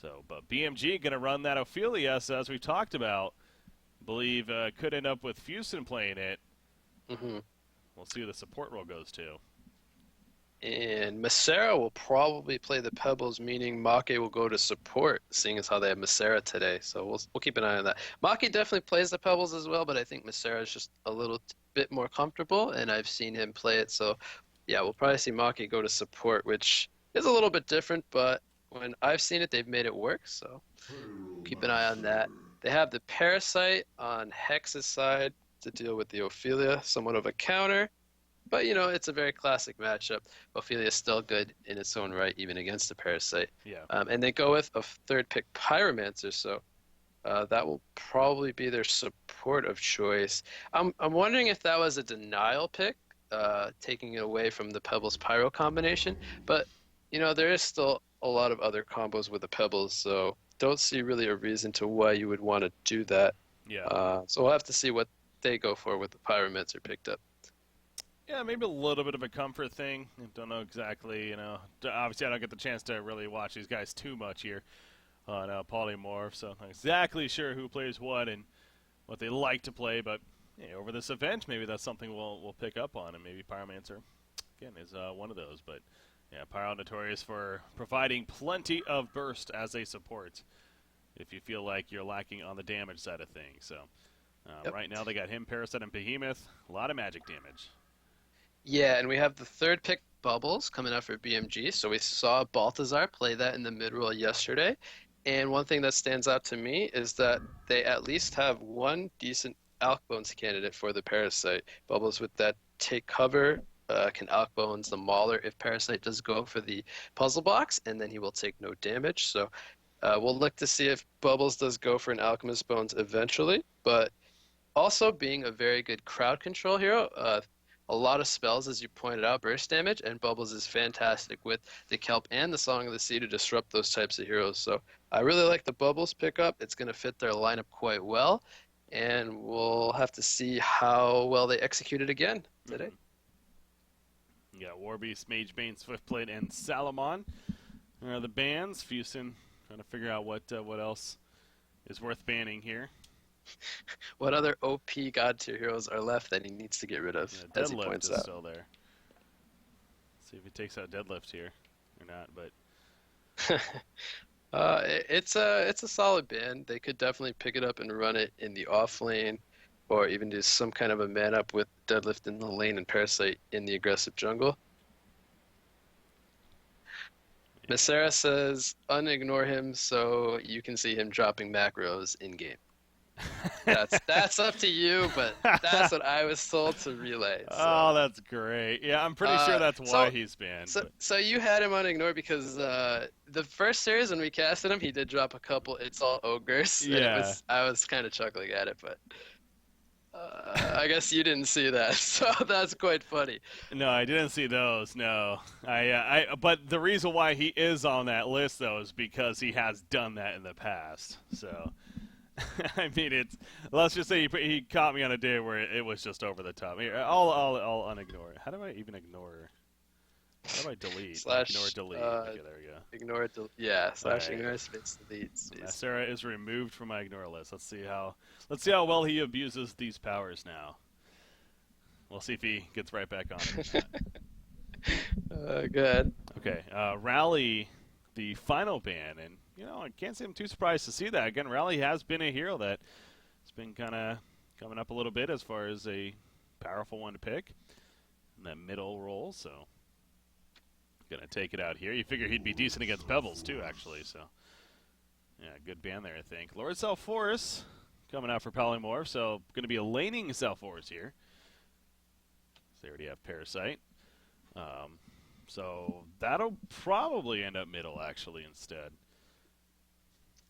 So, but BMG going to run that Ophelia, so as we've talked about, believe could end up with Fusen playing it. Hmm. We'll see who the support role goes to. And Masera will probably play the Pebbles, meaning Make will go to support, seeing as how they have Masera today. So we'll keep an eye on that. Make definitely plays the Pebbles as well, but I think Masera is just a little bit more comfortable, and I've seen him play it. So yeah, we'll probably see Make go to support, which is a little bit different, but when I've seen it, they've made it work. So keep an eye on that. They have the Parasite on Hex's side to deal with the Ophelia, somewhat of a counter. But it's a very classic matchup. Ophelia's still good in its own right, even against the Parasite. Yeah. And they go with a third pick Pyromancer, so that will probably be their support of choice. I'm wondering if that was a denial pick, taking it away from the Pebbles Pyro combination. But there is still a lot of other combos with the Pebbles, so don't see really a reason to why you would want to do that. Yeah. So we'll have to see what they go for with the Pyromancer picked up. Yeah, maybe a little bit of a comfort thing. I don't know exactly, Obviously, I don't get the chance to really watch these guys too much here on Polymorph, so I'm not exactly sure who plays what and what they like to play, but over this event, maybe that's something we'll pick up on, and maybe Pyromancer, again, is one of those. But, yeah, Pyro notorious for providing plenty of burst as a support if you feel like you're lacking on the damage side of things. So, Yep. right now they got him, Parasite, and Behemoth. A lot of magic damage. Yeah, and we have the third pick Bubbles coming out for BMG. So we saw Baltazar play that in the mid roll yesterday. And one thing that stands out to me is that they at least have one decent Alkbones candidate for the Parasite. Bubbles with that take cover can Alkbones the Mauler if Parasite does go for the puzzle box, and then he will take no damage. So we'll look to see if Bubbles does go for an Alchemist Bones eventually. But also being a very good crowd control hero, a lot of spells, as you pointed out, burst damage, and Bubbles is fantastic with the Kelp and the Song of the Sea to disrupt those types of heroes. So I really like the Bubbles pickup. It's going to fit their lineup quite well, and we'll have to see how well they execute it again today. Mm-hmm. You got Warbeast, Magebane, Swiftblade, and Salamon. The bans. Fusen trying to figure out what else is worth banning here. What other OP God tier heroes are left that he needs to get rid of, Yeah, as he Deadlift points is out? still there. See if he takes out Deadlift here or not. But It's a solid ban. They could definitely pick it up and run it in the off lane, or even do some kind of a man up with Deadlift in the lane and Parasite in the aggressive jungle. Masera says unignore him so you can see him dropping macros in game. That's up to you, but that's what I was told to relay. oh, that's great. Yeah, I'm pretty sure Uh, that's why so he's banned. so But so you had him unignore because the first series when we casted him, he did drop a couple. It's all ogres, and yeah, I was kind of chuckling at it, but I guess you didn't see that, so that's quite funny. no, I didn't see those. No, But the reason why he is on that list though is because he has done that in the past. So. I mean, let's just say he caught me on a day where it was just over the top. Here, I'll unignore it. How do I even ignore? How do I delete? Ignore, Slash delete. Okay, there we go. yeah, All slash right. ignore space delete space. Sarah is removed from my ignore list. Let's see how well he abuses these powers now. We'll see if he gets right back on it or not. Good. Okay, Rally, the final ban, and I can't say I'm too surprised to see that. Again, Rally has been a hero that has been kind of coming up a little bit as far as a powerful one to pick in that middle role. So, gonna take it out here. You figure he'd be decent against Pebbles too, actually. So, yeah, good ban there, I think. Lord Self-Forest coming out for Polymorph, so gonna be a laning Self-Forest here. So they already have Parasite. So that'll probably end up middle, actually, instead.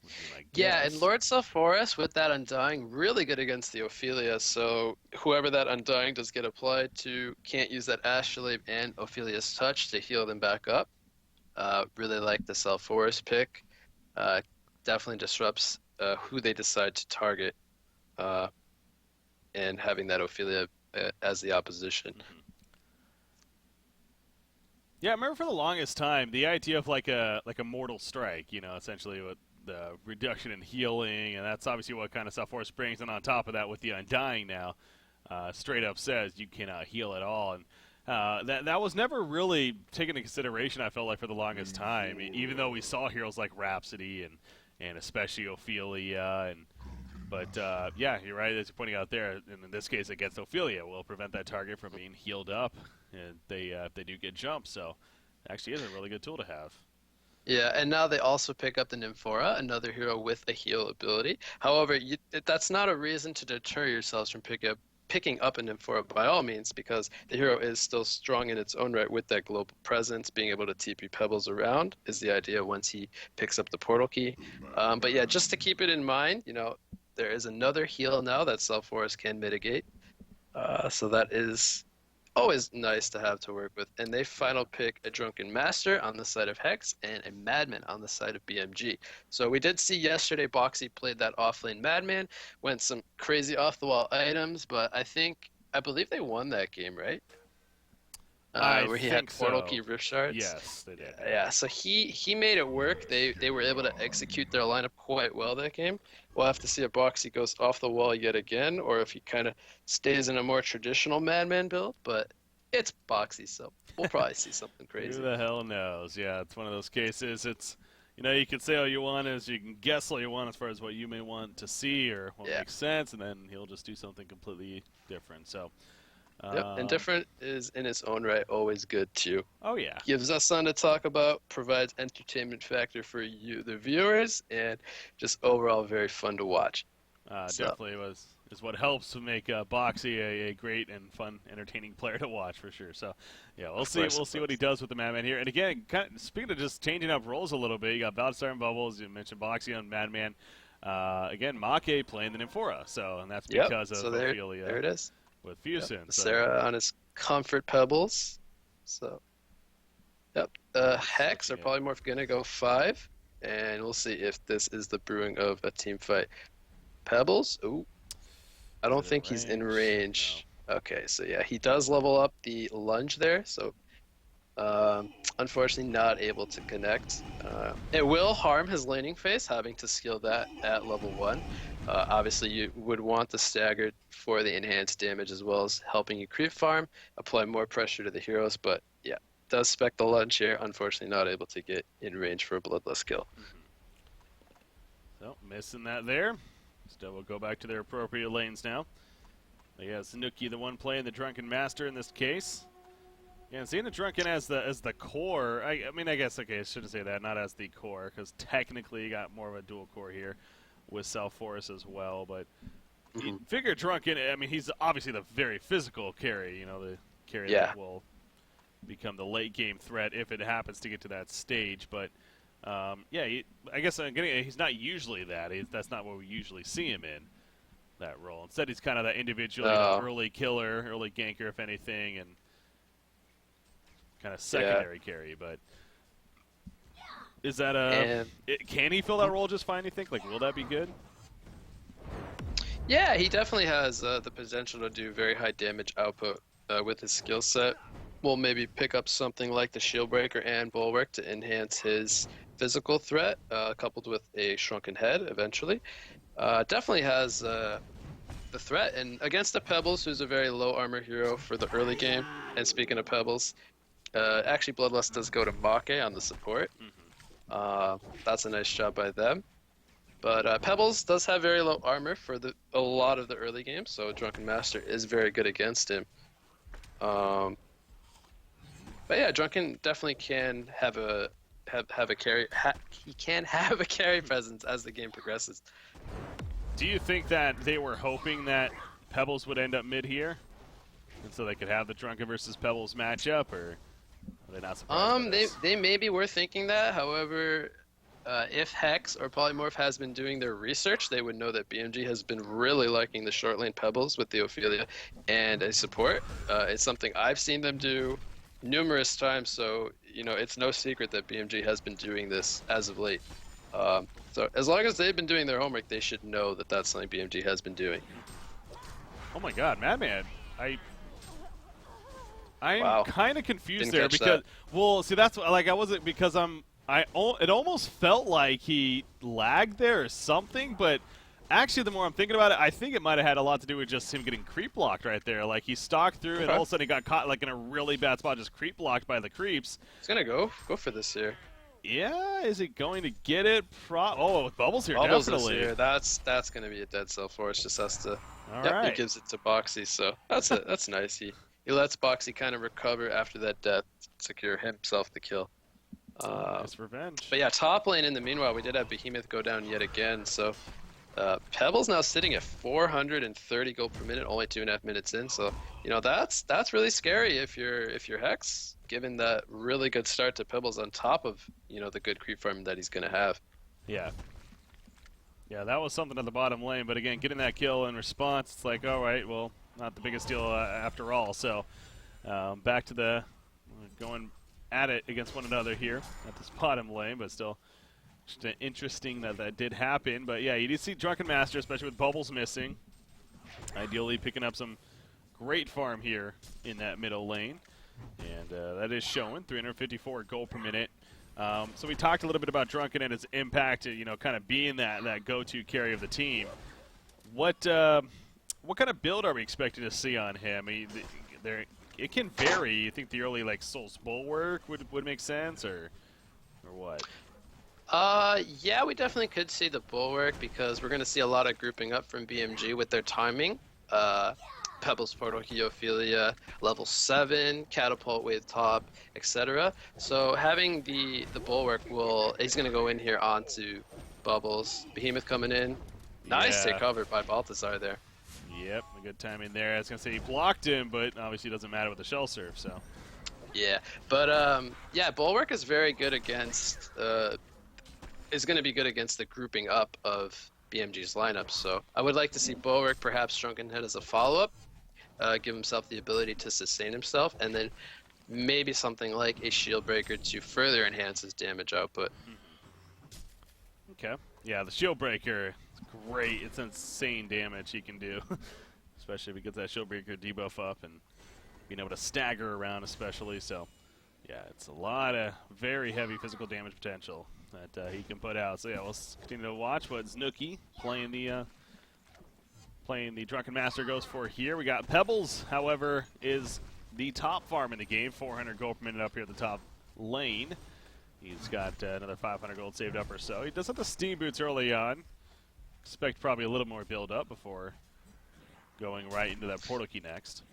Would be my Yeah, and guess. Lord Sulfuras with that Undying, really good against the Ophelia. So whoever that Undying does get applied to can't use that Astrolabe and Ophelia's Touch to heal them back up. Really like the Sulfuras pick. Uh, Definitely disrupts who they decide to target, uh, and having that Ophelia as the opposition. Mhm. Yeah, I remember for the longest time the idea of like a mortal strike, essentially with the reduction in healing, and that's obviously what kind of South Force brings. And on top of that, with the Undying now, straight up says you cannot heal at all, and that was never really taken into consideration. I felt like for the longest time, even though we saw heroes like Rhapsody and especially Ophelia and. But yeah, you're right. As you're pointing out there, and in this case against Ophelia, will prevent that target from being healed up, and they do get jumped. So, it actually is a really good tool to have. Yeah, and now they also pick up the Nymphora, another hero with a heal ability. However, that's not a reason to deter yourselves from picking up a Nymphora by all means, because the hero is still strong in its own right with that global presence. Being able to TP Pebbles around is the idea once he picks up the portal key. But yeah, just to keep it in mind, there is another heal now that Self Forest can mitigate. So that is always nice to have to work with. And they final pick a Drunken Master on the side of Hex and a Madman on the side of BMG. So we did see yesterday Boxy played that offlane Madman, went some crazy off-the-wall items, but I believe they won that game, right? I Where he had think Portal so. Key Rift Shards. Yes, they did. Yeah, so he made it work. They were able to execute their lineup quite well that game. We'll have to see if Boxy goes off the wall yet again, or if he kind of stays in a more traditional Madman build. But it's Boxy, so we'll probably see something Who crazy. the hell knows? Yeah, it's one of those cases. It's you can say all you want, as you can guess all you want as far as what you may want to see or what Yeah. makes sense, and then he'll just do something completely different. So. Yep, and different is in its own right always good too. Oh yeah. Gives us something to talk about, provides entertainment factor for you, the viewers, and just overall very fun to watch. So, Definitely is what helps to make Boxy a great and fun, entertaining player to watch for sure. So, yeah, we'll see. We'll see what he does with the Madman here. And again, speaking of just changing up roles a little bit, you got Balthazar and Bubbles. You mentioned Boxy on Madman. Again, Make playing the Nymphora. So, and that's because of Ophelia. There it is. With Fusin. Yep. Sarah on his Comfort Pebbles. So, yep. Hex or Polymorph gonna go 5, and we'll see if this is the brewing of a team fight. Pebbles. Ooh, I don't think he's in range. No. Okay, so yeah, he does level up the lunge there. So, unfortunately, not able to connect. It will harm his laning phase, having to skill that at level 1. Obviously, you would want the staggered for the enhanced damage as well as helping you creep farm, apply more pressure to the heroes. But yeah, does spec the lunge here. Unfortunately, not able to get in range for a bloodless kill. So missing that there. Still, we'll go back to their appropriate lanes now. But yeah, Sanuki, the one playing the Drunken Master in this case. Yeah, and seeing the Drunken as the core. I mean, I guess I shouldn't say that, not as the core, because technically you got more of a dual core here with South Forest as well, but you figure Drunken, I mean, he's obviously the very physical carry, the carry that will become the late game threat if it happens to get to that stage, but yeah, I guess he's not usually that. That's not what we usually see him in, that role. Instead, he's kind of that individual early killer, early ganker, if anything, and kind of secondary carry, but is that can he fill that role just fine, you think? Like, will that be good? Yeah, he definitely has the potential to do very high damage output with his skill set. We'll maybe pick up something like the Shield Breaker and Bulwark to enhance his physical threat, coupled with a Shrunken Head eventually. Definitely has the threat, and against the Pebbles, who's a very low armor hero for the early game. And speaking of Pebbles, actually Bloodlust does go to Make on the support. That's a nice job by them. But Pebbles does have very low armor for a lot of the early games, so Drunken Master is very good against him. But yeah, Drunken definitely can have a carry. He can have a carry presence as the game progresses. Do you think that they were hoping that Pebbles would end up mid here, and so they could have the Drunken versus Pebbles matchup, or are they not surprised? They maybe were thinking that. However, if Hex or Polymorph has been doing their research, they would know that BMG has been really liking the short lane Pebbles with the Ophelia and a support. It's something I've seen them do numerous times, so it's no secret that BMG has been doing this as of late. So as long as they've been doing their homework, they should know that that's something BMG has been doing. Oh my God, Madman! I'm Wow. kind of confused Didn't there catch because, that. well, see, that's what, like I wasn't because it almost felt like he lagged there or something, but actually, the more I'm thinking about it, I think it might have had a lot to do with just him getting creep blocked right there. Like he stalked through, and Okay. all of a sudden he got caught like in a really bad spot, just creep blocked by the creeps. He's gonna go for this here. Yeah, is he going to get it? Oh, with bubbles here, Bubbles this definitely. here. That's gonna be a dead cell for us. Just has to. All Yep, he right. gives it to Boxy. So that's nice. He lets Boxy kind of recover after that death, secure himself the kill. Nice revenge. But yeah, top lane in the meanwhile, we did have Behemoth go down yet again. So Pebble's now sitting at 430 gold per minute, only 2.5 minutes in. So that's really scary if you're Hex, given that really good start to Pebbles on top of the good creep farm that he's gonna have. Yeah. Yeah, that was something at the bottom lane, but again, getting that kill in response, it's like, all right, well, not the biggest deal after all. So back to the going at it against one another here at this bottom lane, but still just interesting that that did happen. But yeah, you did see Drunken Master, especially with bubbles missing, ideally picking up some great farm here in that middle lane, and that is showing 354 gold per minute. So we talked a little bit about Drunken and its impact, kind of being that go-to carry of the team. What kind of build are we expecting to see on him? I mean, it can vary. You think the early Soul's Bulwark would make sense, or what? Yeah, we definitely could see the Bulwark because we're gonna see a lot of grouping up from BMG with their timing. Pebbles Portal Heophilia, level 7, Catapult Wave Top, etc. So having the Bulwark he's going to go in here onto Bubbles. Behemoth coming in. Nice take cover by Balthazar there. Yep, a good timing there. I was going to say he blocked him, but obviously it doesn't matter with the shell serve, so. Yeah, but yeah, Bulwark is very good against, is going to be good against the grouping up of BMG's lineup. So I would like to see Bulwark, perhaps Drunken Head as a follow-up. Give himself the ability to sustain himself, and then maybe something like a shield breaker to further enhance his damage output. Okay. Yeah, the shield breaker is great. It's insane damage he can do, especially if he gets that shield breaker debuff up and being able to stagger around especially. So, yeah, it's a lot of very heavy physical damage potential that he can put out. So, yeah, we'll continue to watch what Snooki playing the Drunken Master goes for here. We got Pebbles, however, is the top farm in the game. 400 gold per minute up here at the top lane. He's got another 500 gold saved up or so. He does have the Steam Boots early on. Expect probably a little more build up before going right into that portal key next.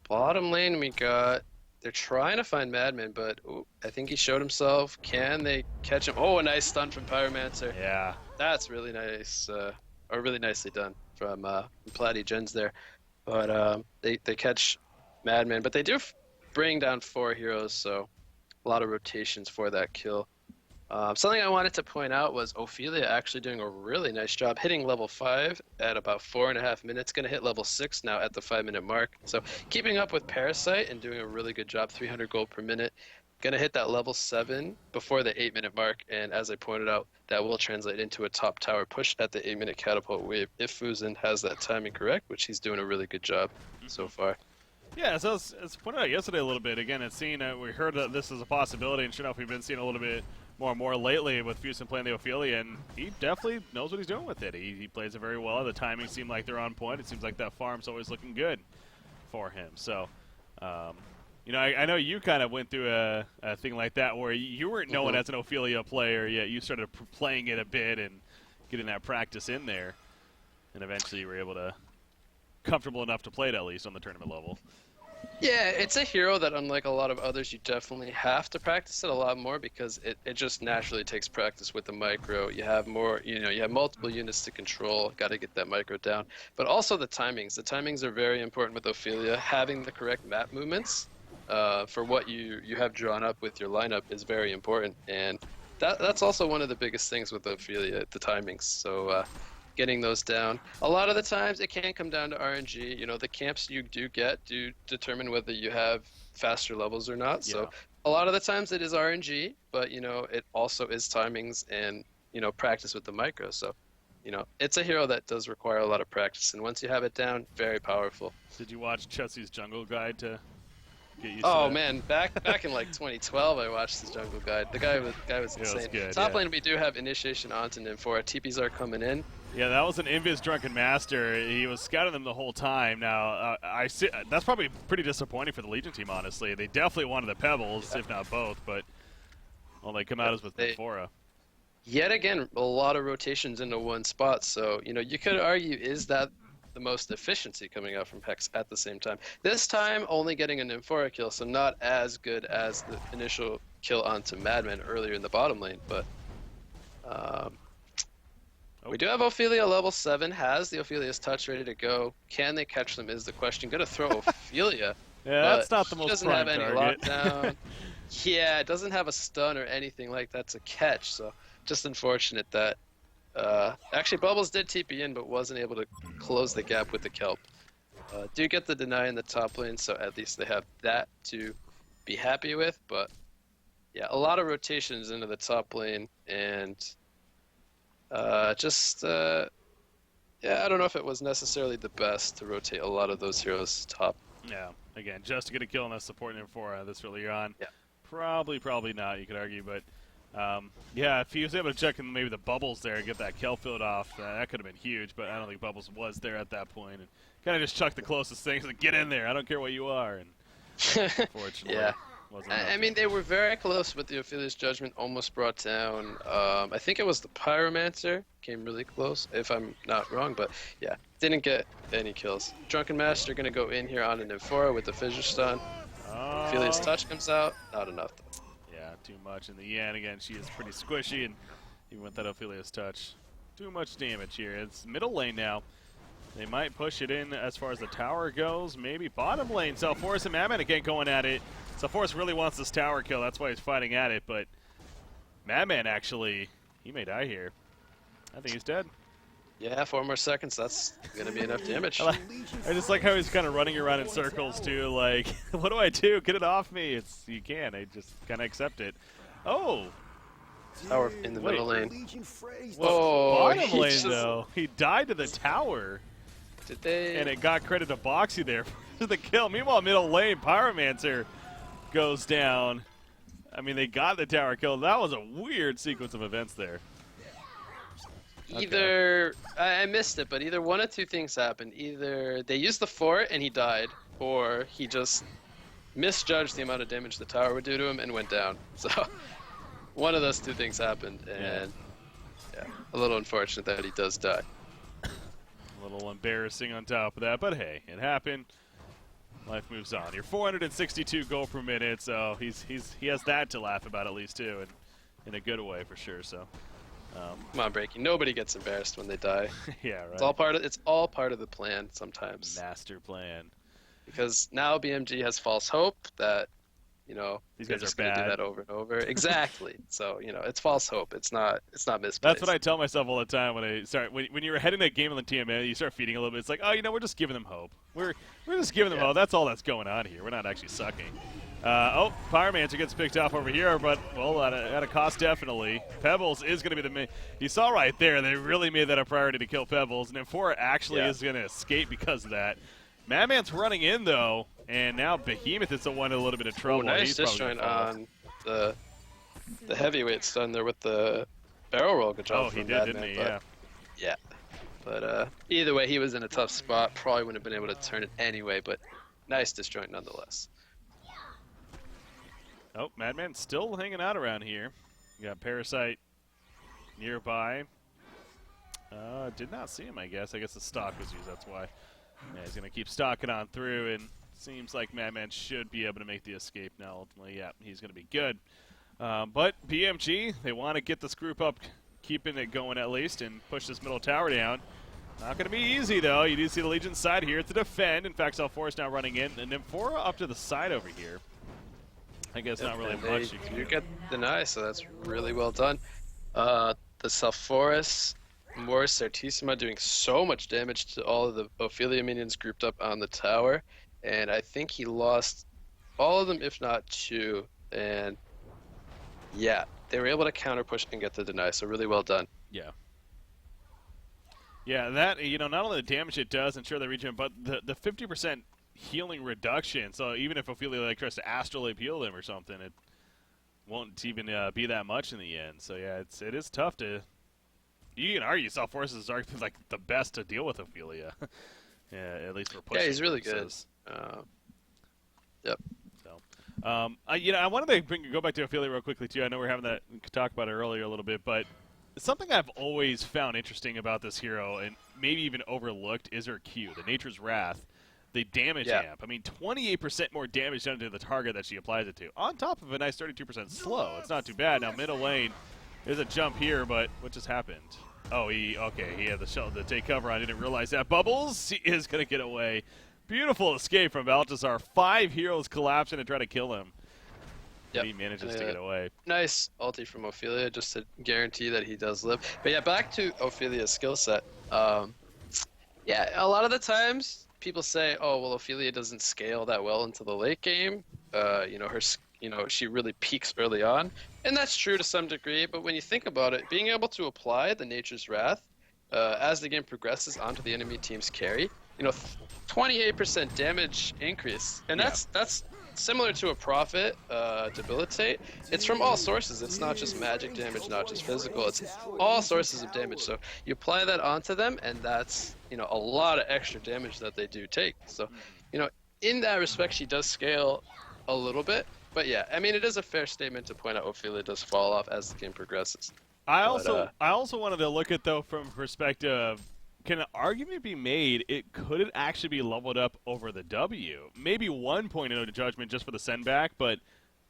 Bottom lane they're trying to find Madman, but I think he showed himself. Can they catch him? Oh, a nice stun from Pyromancer. Yeah. That's really nice, or really nicely done from Platy Gens there. But they catch Madman, but they do bring down 4 heroes, so a lot of rotations for that kill. Something I wanted to point out was Ophelia actually doing a really nice job hitting level 5 at about 4.5 minutes. Going to hit level 6 now at the 5-minute mark. So keeping up with Parasite and doing a really good job, 300 gold per minute. Going to hit that level 7 before the 8-minute mark, and as I pointed out, that will translate into a top tower push at the 8-minute catapult wave if Fuzin has that timing correct, which he's doing a really good job so far. Yeah, so as pointed out yesterday a little bit, again, it's seen, we heard that this is a possibility, and sure enough, we've been seeing a little bit more and more lately with Fuzin playing the Ophelia, and he definitely knows what he's doing with it. He plays it very well. The timing seemed like they're on point. It seems like that farm's always looking good for him. So, I know you kind of went through a thing like that where you weren't known as an Ophelia player yet. You started playing it a bit and getting that practice in there, and eventually you were able to comfortable enough to play it at least on the tournament level. Yeah, it's a hero that, unlike a lot of others, you definitely have to practice it a lot more because it just naturally takes practice with the micro. You have more, you have multiple units to control, got to get that micro down. But also the timings. The timings are very important with Ophelia. Having the correct map movements for what you have drawn up with your lineup is very important. And that's also one of the biggest things with Ophelia, the timings. So getting those down. A lot of the times it can come down to RNG. The camps you do get do determine whether you have faster levels or not. Yeah. So a lot of the times it is RNG, but it also is timings and practice with the micro. So it's a hero that does require a lot of practice, and once you have it down, very powerful. Did you watch Chelsea's Jungle Guide to get used to Oh that. man, back in like 2012, I watched the Jungle Guide. The guy was Yeah, it was insane. good, Top yeah. lane, we do have initiation onto Nymphora. TPs are coming in. Yeah, that was an Invis Drunken Master. He was scouting them the whole time. Now, I see that's probably pretty disappointing for the Legion team, honestly. They definitely wanted the Pebbles, if not both, but all they come out is with Nymphora. Yet again, a lot of rotations into one spot. So, you could argue, is that the most efficiency coming out from Hex at the same time? This time, only getting a Nymphora kill, so not as good as the initial kill onto Madman earlier in the bottom lane, but we do have Ophelia level 7, has the Ophelia's touch ready to go. Can they catch them is the question. Gonna throw Ophelia. Yeah, that's not the most doesn't prime have any target. lockdown. Yeah, it doesn't have a stun or anything like that to catch, so just unfortunate that actually Bubbles did TP in but wasn't able to close the gap with the Kelp. Do get the deny in the top lane, so at least they have that to be happy with, but yeah, a lot of rotations into the top lane, and yeah, I don't know if it was necessarily the best to rotate a lot of those heroes top. Yeah, again, just to get a kill on the support Nymphora this early on. Yeah. Probably not, you could argue, but yeah, if he was able to check in maybe the Bubbles there and get that kill filled off, that could have been huge, but I don't think Bubbles was there at that point, and kind of just chucked the closest things and get in there, I don't care what you are, and unfortunately, Yeah. wasn't I enough. mean, they were very close with the Ophelia's Judgment, almost brought down. I think it was the Pyromancer, came really close, if I'm not wrong, but yeah, didn't get any kills. Drunken Master gonna go in here on an Nymphora with the Fissure Stun. Ophelia's touch comes out, not enough though. Yeah, too much in the end. Again, she is pretty squishy, and even with that Ophelia's touch, too much damage here. It's middle lane now. They might push it in as far as the tower goes. Maybe bottom lane. Self-Force and Madman again going at it. Self-Force really wants this tower kill. That's why he's fighting at it. But Madman actually, he may die here. I think he's dead. Yeah, 4 more seconds, that's gonna be enough damage. I just like how he's kind of running around in circles too. Like, what do I do? Get it off me. You can. I just kind of accept it. Oh. Tower in the middle lane. Well, bottom he lane just- though. He died to the tower. Did they? And it got credit to Boxy there for the kill. Meanwhile, middle lane, Pyromancer goes down. I mean, they got the tower kill. That was a weird sequence of events there. Either I missed it, but either one of two things happened. Either they used the fort and he died, or he just misjudged the amount of damage the tower would do to him and went down. So one of those two things happened, and yeah, a little unfortunate that he does die. A little embarrassing on top of that, but hey, it happened. Life moves on. You're 462 goal per minute, so he has that to laugh about at least too, and in a good way for sure. So, Come on, Breaking. Nobody gets embarrassed when they die. yeah, right. It's all part of the plan sometimes. Master plan. Because now BMG has false hope that These they're guys are just gonna do bad. that over and over. Exactly. So it's false hope. It's not misplaced. That's what I tell myself all the time when I start. When you're ahead in a game on the TMA, you start feeding a little bit. It's like, oh, we're just giving them hope. We're just giving them hope. That's all that's going on here. We're not actually sucking. Pyromancer gets picked off over here, but well, at a cost definitely. Pebbles is going to be the main. You saw right there, they really made that a priority to kill Pebbles, and Nymphora actually is going to escape because of that. Madman's running in though, and now Behemoth is the one in a little bit of trouble. Nice He's probably disjoint gonna fall. on the heavyweight stun there with the barrel roll. Good job Oh, he from did, Madman, didn't he? but- Yeah. Yeah. But either way, he was in a tough spot. Probably wouldn't have been able to turn it anyway, but nice disjoint nonetheless. Oh, Madman's still hanging out around here. You got Parasite nearby. Did not see him, I guess. I guess the stock was used, that's why. Yeah, he's going to keep stalking on through, and seems like Madman should be able to make the escape now. Ultimately, yeah, he's going to be good. But BMG, they want to get this group up, keeping it going at least, and push this middle tower down. Not going to be easy, though. You do see the Legion's side here to defend. In fact, Self-Force now running in, and Nymphora up to the side over here. I guess not really And much you can you do. get deny, so that's really well done. The Self-Force, Morris Certissima doing so much damage to all of the Ophelia minions grouped up on the tower, and I think he lost all of them, if not 2. And yeah, they were able to counter push and get the deny, so really well done. Yeah. Yeah, that, not only the damage it does ensure the region, but the 50% healing reduction. So even if Ophelia like tries to astrolabe heal them or something, it won't even be that much in the end. So yeah, it is tough to. You can argue Self Forces are like the best to deal with Ophelia. Yeah, at least for pushing. Yeah, he's really purposes. good. Yep. So, I wanted to go back to Ophelia real quickly too. I know we talk about it earlier a little bit, but something I've always found interesting about this hero, and maybe even overlooked, is her Q, the Nature's Wrath, the damage amp. I mean, 28% more damage done to the target that she applies it to, on top of a nice 32% slow. It's not too bad. Now, middle lane, there's a jump here, but what just happened? Oh, he had the shell to take cover on. I didn't realize that. Bubbles, he is going to get away. Beautiful escape from Baltazar. 5 heroes collapse in and try to kill him. Yep. He manages to get away. Nice ulti from Ophelia just to guarantee that he does live. But yeah, back to Ophelia's skill set. Yeah, a lot of the times people say, oh, well, Ophelia doesn't scale that well into the late game. She really peaks early on. And that's true to some degree, but when you think about it, being able to apply the Nature's Wrath as the game progresses onto the enemy team's carry, 28% damage increase. And that's similar to a Prophet, Debilitate. It's from all sources. It's not just magic damage, not just physical. It's all sources of damage. So you apply that onto them, and that's, a lot of extra damage that they do take. So, in that respect, she does scale a little bit. But yeah, I mean, it is a fair statement to point out Ophelia does fall off as the game progresses. I also wanted to look at, though, from perspective, can an argument be made could it actually be leveled up over the W? Maybe 1 point into judgment just for the send back, but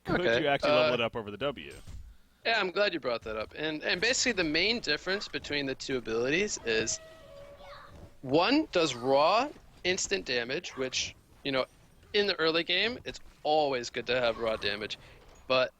could you actually level it up over the W? Yeah, I'm glad you brought that up. And basically the main difference between the two abilities is one does raw instant damage, which, in the early game, it's always good to have raw damage. But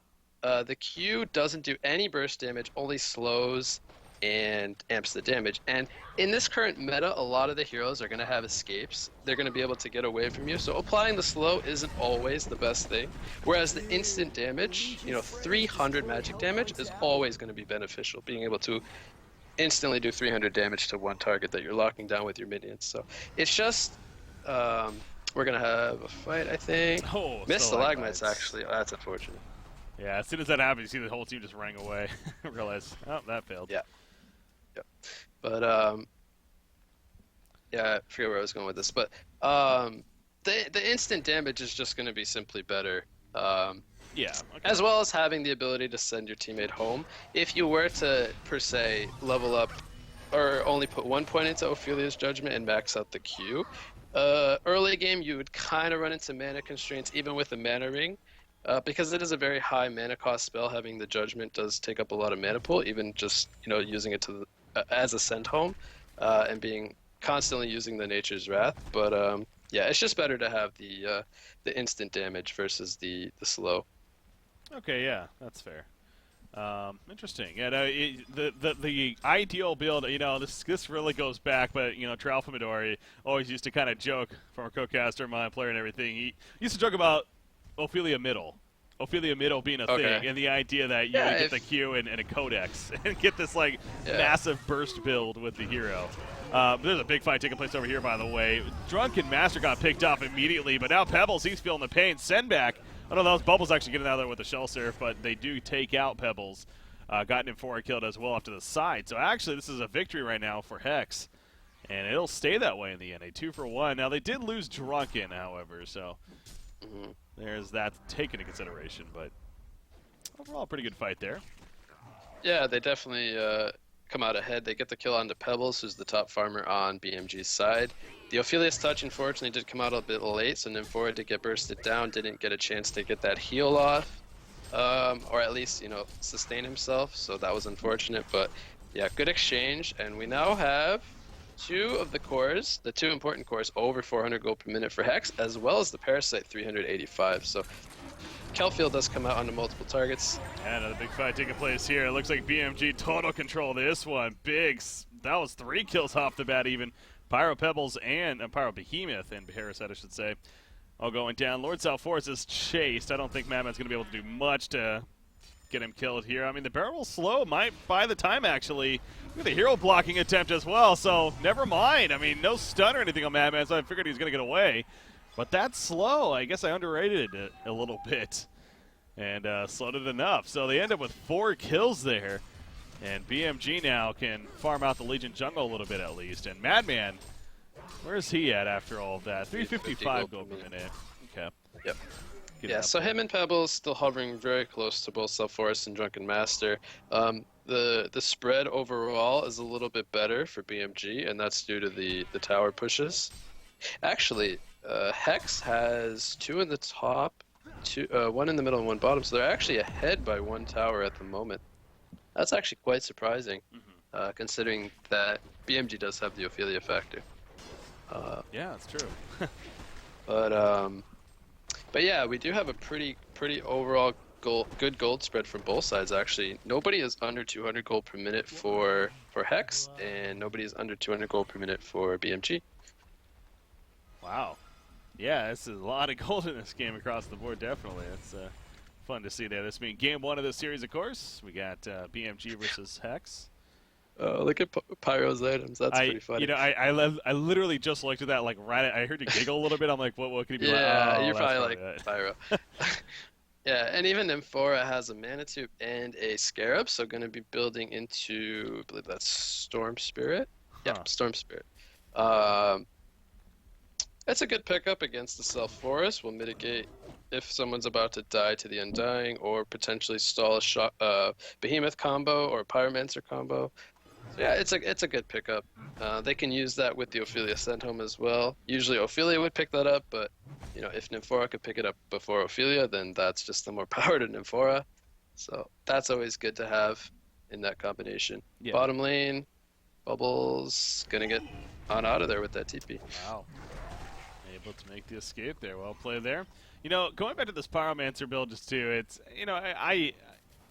the Q doesn't do any burst damage, only slows and amps the damage. And in this current meta, a lot of the heroes are going to have escapes. They're going to be able to get away from you. So applying the slow isn't always the best thing. Whereas the instant damage, 300 magic damage is always going to be beneficial. Being able to instantly do 300 damage to one target that you're locking down with your minions. So it's just, we're going to have a fight, I think. Oh, Missed stalagmites, actually. Oh, that's unfortunate. Yeah, as soon as that happened, you see the whole team just rang away. Realize, oh, that failed. Yeah. But yeah, I forget where I was going with this. But the instant damage is just going to be simply better. As well as having the ability to send your teammate home. If you were to, per se, level up or only put 1 point into Ophelia's Judgment and max out the Q, early game you would kind of run into mana constraints even with the mana ring. Because it is a very high mana cost spell, having the Judgment does take up a lot of mana pool, even just using it as a send home, and being constantly using the Nature's Wrath. But yeah, it's just better to have the instant damage versus the slow. Okay, yeah, that's fair. Interesting. Yeah, no, the ideal build, this really goes back, but Tralfa Midori always used to kind of joke, former co-caster, my player, and everything. He used to joke about Ophelia middle being a thing, and the idea that you would get the Q and a Codex and get this massive burst build with the hero. But there's a big fight taking place over here, by the way. Drunken Master got picked off immediately, but now Pebbles, he's feeling the pain. Send back. I don't know, that was Bubbles actually getting out there with the Shell Surf, but they do take out Pebbles. Gotten him 4 killed as well off to the side. So actually, this is a victory right now for Hex, and it'll stay that way in the end. A 2-for-1. Now they did lose Drunken, however, so. There's that taken into consideration, but overall, pretty good fight there. Yeah, they definitely come out ahead. They get the kill onto Pebbles, who's the top farmer on BMG's side. The Ophelia's touch, unfortunately, did come out a bit late, so Nymphoria did get bursted down, didn't get a chance to get that heal off, or at least, sustain himself, so that was unfortunate. But yeah, good exchange, and we now have 2 of the cores, the 2 important cores, over 400 gold per minute for Hex, as well as the Parasite 385. So Kelfield does come out onto multiple targets. And another big fight taking place here. It looks like BMG total control this one. Big. That was 3 kills off the bat even. Pyro Pebbles and Pyro Behemoth and Parasite, I should say, all going down. Lord Salforce is chased. I don't think Madman's going to be able to do much to get him killed here. I mean, the barrel slow might buy the time, actually. Look at the hero blocking attempt as well, so never mind. I mean, no stun or anything on Madman, so I figured he was going to get away. But that's slow. I guess I underrated it a little bit and slowed it enough. So they end up with 4 kills there. And BMG now can farm out the Legion jungle a little bit at least. And Madman, where's he at after all of that? 355 gold per minute. Okay. Yep. Get Yeah, so him and Pebbles still hovering very close to both Self-Forest and Drunken Master. The spread overall is a little bit better for BMG, and that's due to the tower pushes. Actually, Hex has 2 in the top, 1 in the middle and 1 bottom, so they're actually ahead by 1 tower at the moment. That's actually quite surprising, considering that BMG does have the Ophelia factor. Yeah, that's true. But yeah, we do have a pretty overall good gold spread from both sides. Actually, nobody is under 200 gold per minute for Hex, and nobody is under 200 gold per minute for BMG. Wow. Yeah, this is a lot of gold in this game across the board. Definitely, it's fun to see that. This being game 1 of the series, of course. We got BMG versus Hex. Look at Pyro's items. That's pretty funny. You know, I literally just looked at that like right. I heard you giggle a little bit. I'm like, what could he be like? Yeah, Oh, you're probably like it. Pyro. Yeah, and even Nymphora has a Mana Tube and a Scarab, so going to be building into, I believe that's Storm Spirit. Yeah, Storm Spirit. That's a good pickup against the Self-Forest. Will mitigate if someone's about to die to the Undying, or potentially stall a Behemoth combo or a Pyromancer combo. So yeah, it's a good pickup. They can use that with the Ophelia sent home as well. Usually Ophelia would pick that up, but you know, if Nymphora could pick it up before Ophelia, then that's just the more power to Nymphora. So that's always good to have in that combination. Yeah. Bottom lane, Bubbles gonna get on out of there with that TP. Wow. Able to make the escape there. Well played there. You know, going back to this Pyromancer build just too, it's, you know,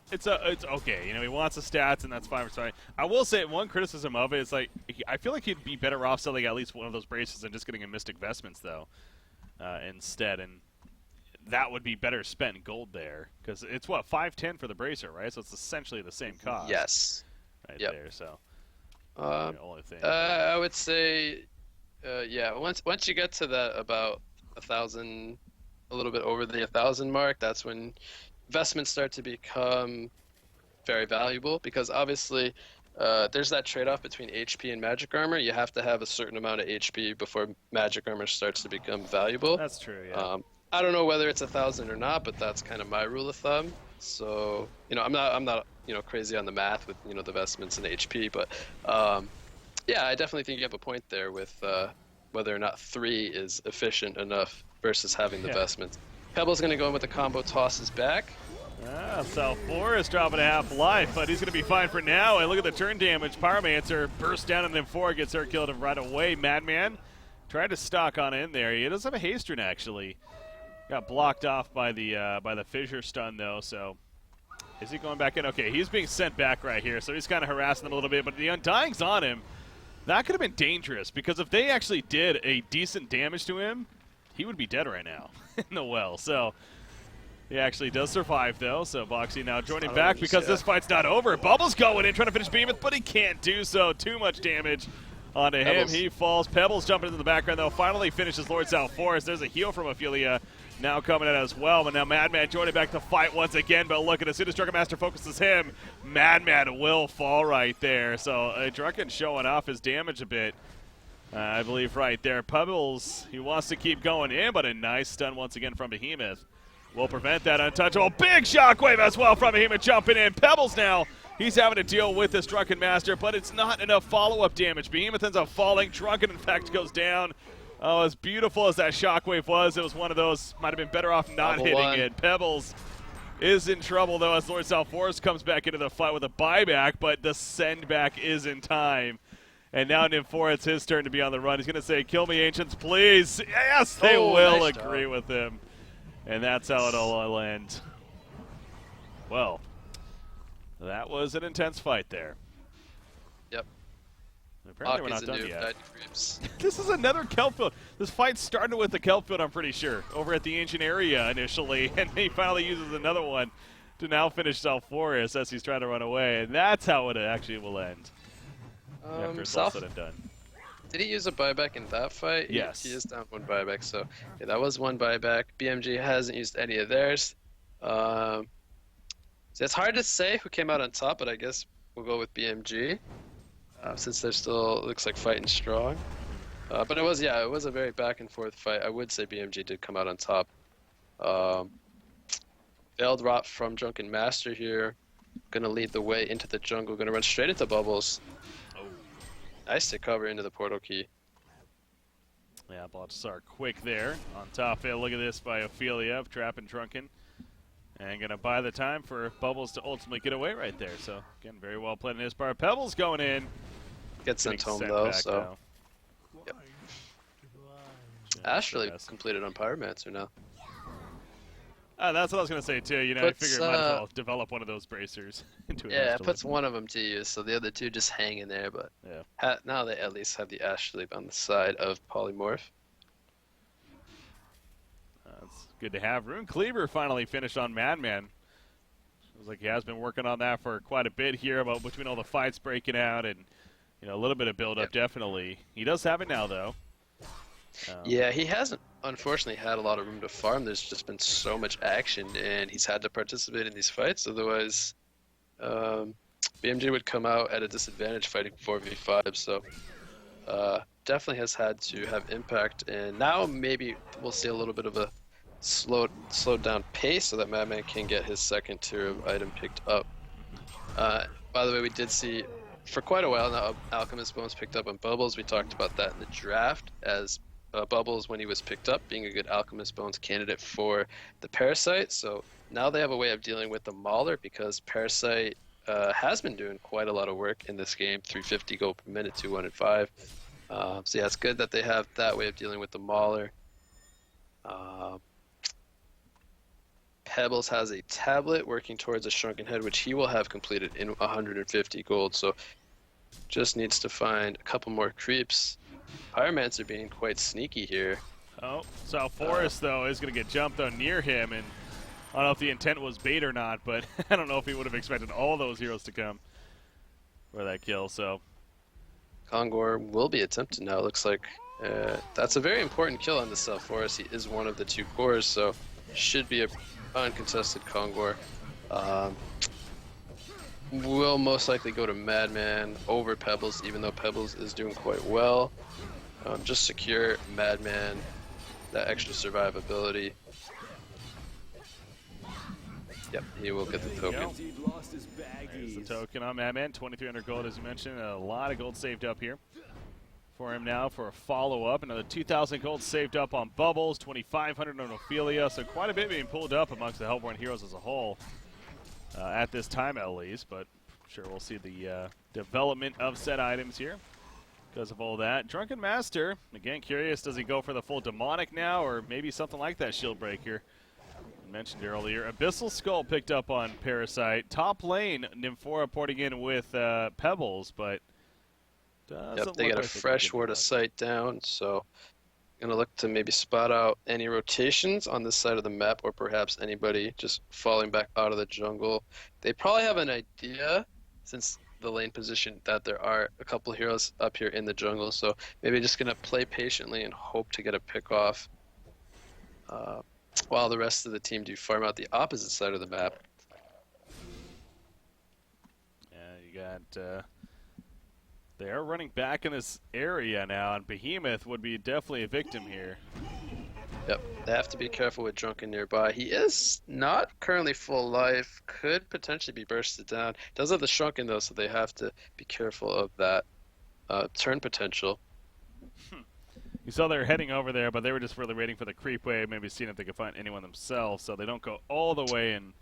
it's okay. You know, he wants the stats, and that's fine. I will say one criticism of it is, like, I feel like he'd be better off selling at least one of those braces than just getting a Mystic Vestments, though, instead. And that would be better spent gold there, because it's, what, 510 for the bracer, right? So it's essentially the same cost. Yes. Right there, so. The only thing. I would say, yeah, once you get to that about 1,000, a little bit over the 1,000 mark, that's when investments start to become very valuable, because obviously there's that trade-off between HP and magic armor. You have to have a certain amount of HP before magic armor starts to become valuable. That's true, yeah. I don't know whether it's 1,000 or not, but that's kind of my rule of thumb. So, you know, I'm not you know, crazy on the math with, you know, the vestments and HP, but yeah, I definitely think you have a point there with whether or not 3 is efficient enough versus having the vestments. Pebble's going to go in with the combo, tosses back. Self-Forest dropping a half life, but he's going to be fine for now. And look at the turn damage. Pyromancer bursts down on Nymphora, gets her killed right away. Madman tried to stock on in there. He does have a haste rune, actually. Got blocked off by the fissure stun, though, so is he going back in? Okay, he's being sent back right here, so he's kind of harassing them a little bit, but the Undying's on him. That could have been dangerous, because if they actually did a decent damage to him, he would be dead right now in the well. So he actually does survive, though. So Boxy now joining back because this fight's not over. Bubbles going in, trying to finish Behemoth, but he can't do so. Too much damage onto him. He falls. Pebbles jumping into the background, though. Finally finishes Lord Self-Forest. There's a heal from Ophelia now coming in as well. But now Madman joining back to fight once again. But look at, as soon as Drunken Master focuses him, Madman will fall right there. So Drunken showing off his damage a bit. I believe right there. Pebbles, he wants to keep going in, but a nice stun once again from Behemoth will prevent that untouchable. Big shockwave as well from Behemoth jumping in. Pebbles now, he's having to deal with this Drunken Master, but it's not enough follow-up damage. Behemoth ends up falling. Drunken, in fact, goes down. Oh, as beautiful as that shockwave was, it was one of those, might have been better off not hitting it. Pebbles is in trouble, though, as Lord Self-Forest comes back into the fight with a buyback, but the send back is in time. And now Nymphora, it's his turn to be on the run. He's going to say, kill me, Ancients, please. Yes, they will nice agree with him. And that's how it'll all end. Well, that was an intense fight there. Yep. Apparently we're not done yet. This is another kelp field. This fight started with the kelp field, I'm pretty sure, over at the ancient area initially. And he finally uses another one to now finish Self-Forest as he's trying to run away. And that's how it actually will end. After it's all said and done. Did he use a buyback in that fight? Yes. He is down one buyback, so yeah, that was one buyback. BMG hasn't used any of theirs. So it's hard to say who came out on top, but I guess we'll go with BMG since they're still looks like fighting strong. But it was a very back and forth fight. I would say BMG did come out on top. Um, Failed drop from Drunken Master here. Gonna lead the way into the jungle. Gonna run straight into Bubbles. Oh. Nice to cover into the portal key. Yeah, Baltasar quick there. On top, look at this by Ophelia, trapping Drunken. And going to buy the time for Bubbles to ultimately get away right there. So, again, very well played in his part. Pebbles going in. Gets sent home, though, so. Yep. Ash really completed on Pyromancer now. That's what I was going to say, too. You know, I figured might as well develop one of those bracers into an Yeah, it Astrolabe. puts one of them to use, so the other two just hang in there. But now they at least have the Astrolabe on the side of Polymorph. It's good to have. Rune Cleaver finally finished on Madman. Looks like he has been working on that for quite a bit here, about between all the fights breaking out and a little bit of build-up, definitely. He does have it now, though. Yeah, he hasn't, unfortunately, had a lot of room to farm. There's just been so much action, and he's had to participate in these fights. Otherwise, BMG would come out at a disadvantage fighting 4v5. So definitely has had to have impact. And now maybe we'll see a little bit of a slowed down pace so that Madman can get his second tier of item picked up. By the way, we did see for quite a while now Alchemist Bones picked up on Bubbles. We talked about that in the draft as Bubbles, when he was picked up, being a good Alchemist Bones candidate for the Parasite. So now they have a way of dealing with the Mauler because Parasite has been doing quite a lot of work in this game, 350 gold per minute, 205. So yeah, it's good that they have that way of dealing with the Mauler. Pebbles has a tablet working towards a Shrunken Head, which he will have completed in 150 gold. So just needs to find a couple more creeps. Pyromancer being quite sneaky here. Oh, South Forest, though, is going to get jumped on near him, and I don't know if the intent was bait or not, but I don't know if he would have expected all those heroes to come for that kill, so. Kongor will be attempted now. Looks like that's a very important kill on the South Forest. He is one of the two cores, so should be a uncontested Kongor. Will most likely go to Madman over Pebbles, even though Pebbles is doing quite well. Just secure Madman, that extra survivability. Yep, he will get the token. There's the token on Madman, 2,300 gold as you mentioned. A lot of gold saved up here for him now for a follow-up. Another 2,000 gold saved up on Bubbles, 2,500 on Ophelia. So quite a bit being pulled up amongst the Hellborn heroes as a whole. At this time at least, but I'm sure we'll see the development of said items here because of all that. Drunken Master, again, curious, does he go for the full demonic now or maybe something like that shield breaker I mentioned earlier? Abyssal Skull picked up on Parasite. Top lane, Nymphora porting in with Pebbles, but they got a fresh Ward of Sight down, so gonna look to maybe spot out any rotations on this side of the map or perhaps anybody just falling back out of the jungle. They probably have an idea since the lane position that there are a couple heroes up here in the jungle, so maybe just gonna play patiently and hope to get a pick off while the rest of the team do farm out the opposite side of the map. Yeah, you got they are running back in this area now, and Behemoth would be definitely a victim here. Yep, they have to be careful with Drunken nearby. He is not currently full life, could potentially be bursted down. Does have the Shrunken though, so they have to be careful of that turn potential. You saw they were heading over there, but they were just really waiting for the creep wave, maybe seeing if they could find anyone themselves, so they don't go all the way in.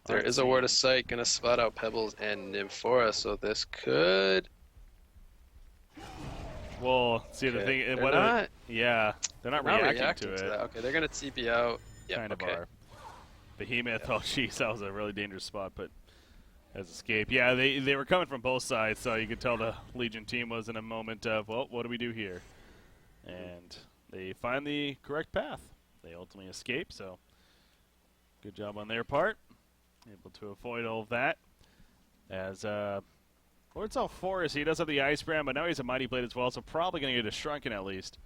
There is a Ward of Sight, gonna spot out Pebbles and Nymphora, so this could... Well, see the thing, they're not reacting to it. That. Okay, they're gonna TP out. Yeah, kind of are. Behemoth, oh jeez, that was a really dangerous spot, but has escaped. Yeah, they were coming from both sides, so you could tell the Legion team was in a moment of, well, what do we do here? And they find the correct path. They ultimately escape, so good job on their part. Able to avoid all of that. As Lord's all Forest, he does have the Ice Brand, but now he's a Mighty Blade as well, so probably going to get a Shrunken at least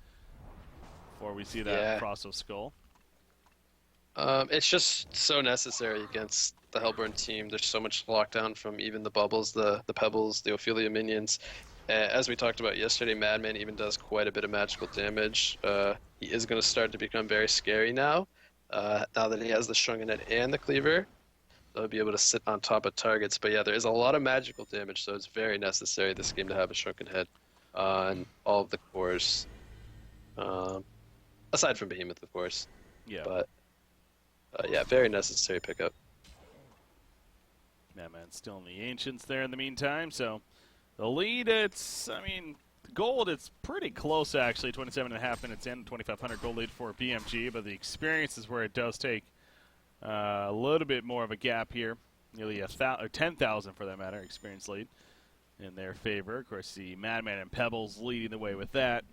before we see that Frost of Skull. It's just so necessary against the Hellborn team. There's so much lockdown from even the bubbles, the pebbles, the Ophelia minions. As we talked about yesterday, Madman even does quite a bit of magical damage. He is going to start to become very scary now that he has the Shrunken Head and the Cleaver. They'll be able to sit on top of targets. But yeah, there is a lot of magical damage, so it's very necessary this game to have a Shrunken Head on all of the cores. Aside from Behemoth, of course. Yeah. But yeah, very necessary pickup. Madman's still in the Ancients there in the meantime, so the lead, it's, I mean, gold, it's pretty close actually, 27.5 minutes in, 2,500 gold lead for BMG, but the experience is where it does take a little bit more of a gap here, nearly 10,000 for that matter, experience lead in their favor. Of course, the Madman and Pebbles leading the way with that.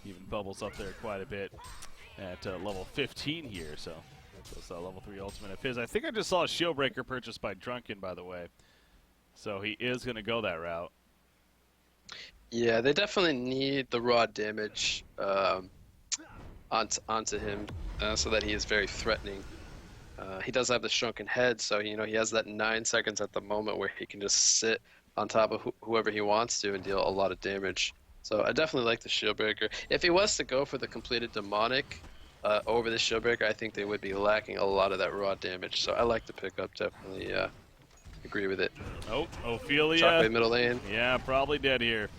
Even Bubbles up there quite a bit at level 15 here, so that's level 3 ultimate of his. I think I just saw a Shieldbreaker purchased by Drunken, by the way, so he is going to go that route. Yeah, they definitely need the raw damage onto him so that he is very threatening. He does have the Shrunken Head, so he has that 9 seconds at the moment where he can just sit on top of whoever he wants to and deal a lot of damage. So I definitely like the Shieldbreaker. If he was to go for the completed Demonic over the Shieldbreaker, I think they would be lacking a lot of that raw damage. So I like the pickup, definitely agree with it. Oh, Ophelia. Shockwave middle lane. Yeah, probably dead here.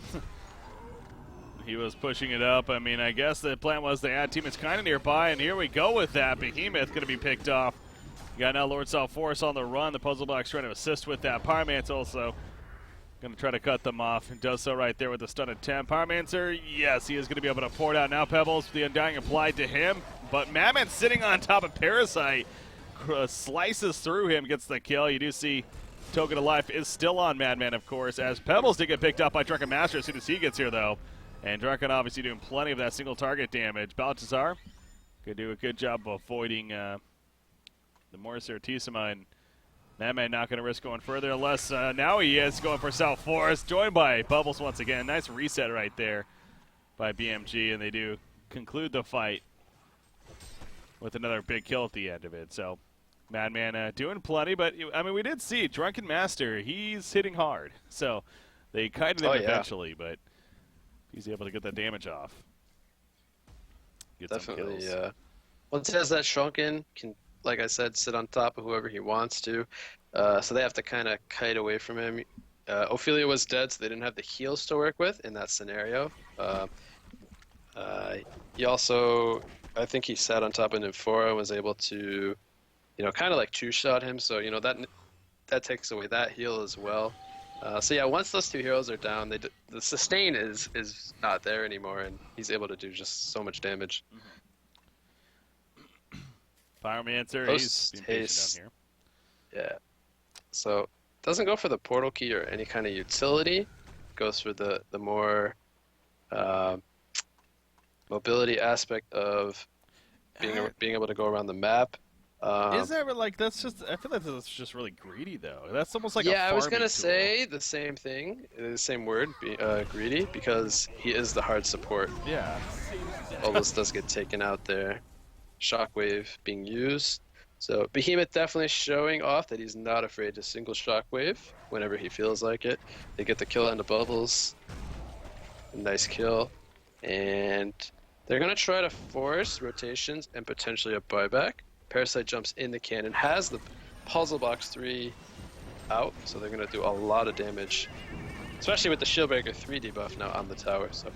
He was pushing it up. I mean, I guess the plan was to add teammates kind of nearby, and here we go with that. Behemoth going to be picked off. You got now Lord South Forest on the run. The Puzzle Box trying to assist with that. Pyromancer also going to try to cut them off, and does so right there with the stun attempt. Pyromancer, yes, he is going to be able to pour it out now. Pebbles, the Undying applied to him, but Madman sitting on top of Parasite slices through him, gets the kill. You do see Token of Life is still on Madman, of course, as Pebbles did get picked up by Drunken Master as soon as he gets here, though. And Drunken obviously doing plenty of that single target damage. Baltazar could do a good job of avoiding the Morris Certissima, and Madman not going to risk going further unless now he is going for South Forest, joined by Bubbles once again. Nice reset right there by BMG, and they do conclude the fight with another big kill at the end of it. So Madman doing plenty, but I mean, we did see Drunken Master, he's hitting hard. So they kited him eventually, but he's able to get that damage off. Get Definitely, some kills. Once he has that Shrunken, can, like I said, sit on top of whoever he wants to. So they have to kind of kite away from him. Ophelia was dead, so they didn't have the heals to work with in that scenario. He also, I think he sat on top of Nymphora and was able to, kind of like two-shot him. So, that takes away that heal as well. So yeah, once those two heroes are down, the sustain is not there anymore, and he's able to do just so much damage. Pyromancer, he's being patient down here. Yeah. So doesn't go for the portal key or any kind of utility. Goes for the more mobility aspect of being able to go around the map. Is that like that's just? I feel like that's just really greedy though. That's almost like I was gonna tool. say the same thing, the same word, greedy, because he is the hard support. Yeah. Almost does get taken out there. Shockwave being used. So Behemoth definitely showing off that he's not afraid to single Shockwave whenever he feels like it. They get the kill on the Bubbles. Nice kill. And they're going to try to force rotations and potentially a buyback. Parasite jumps in the cannon, has the Puzzle Box 3 out, so they're going to do a lot of damage. Especially with the Shieldbreaker 3 debuff now on the tower. So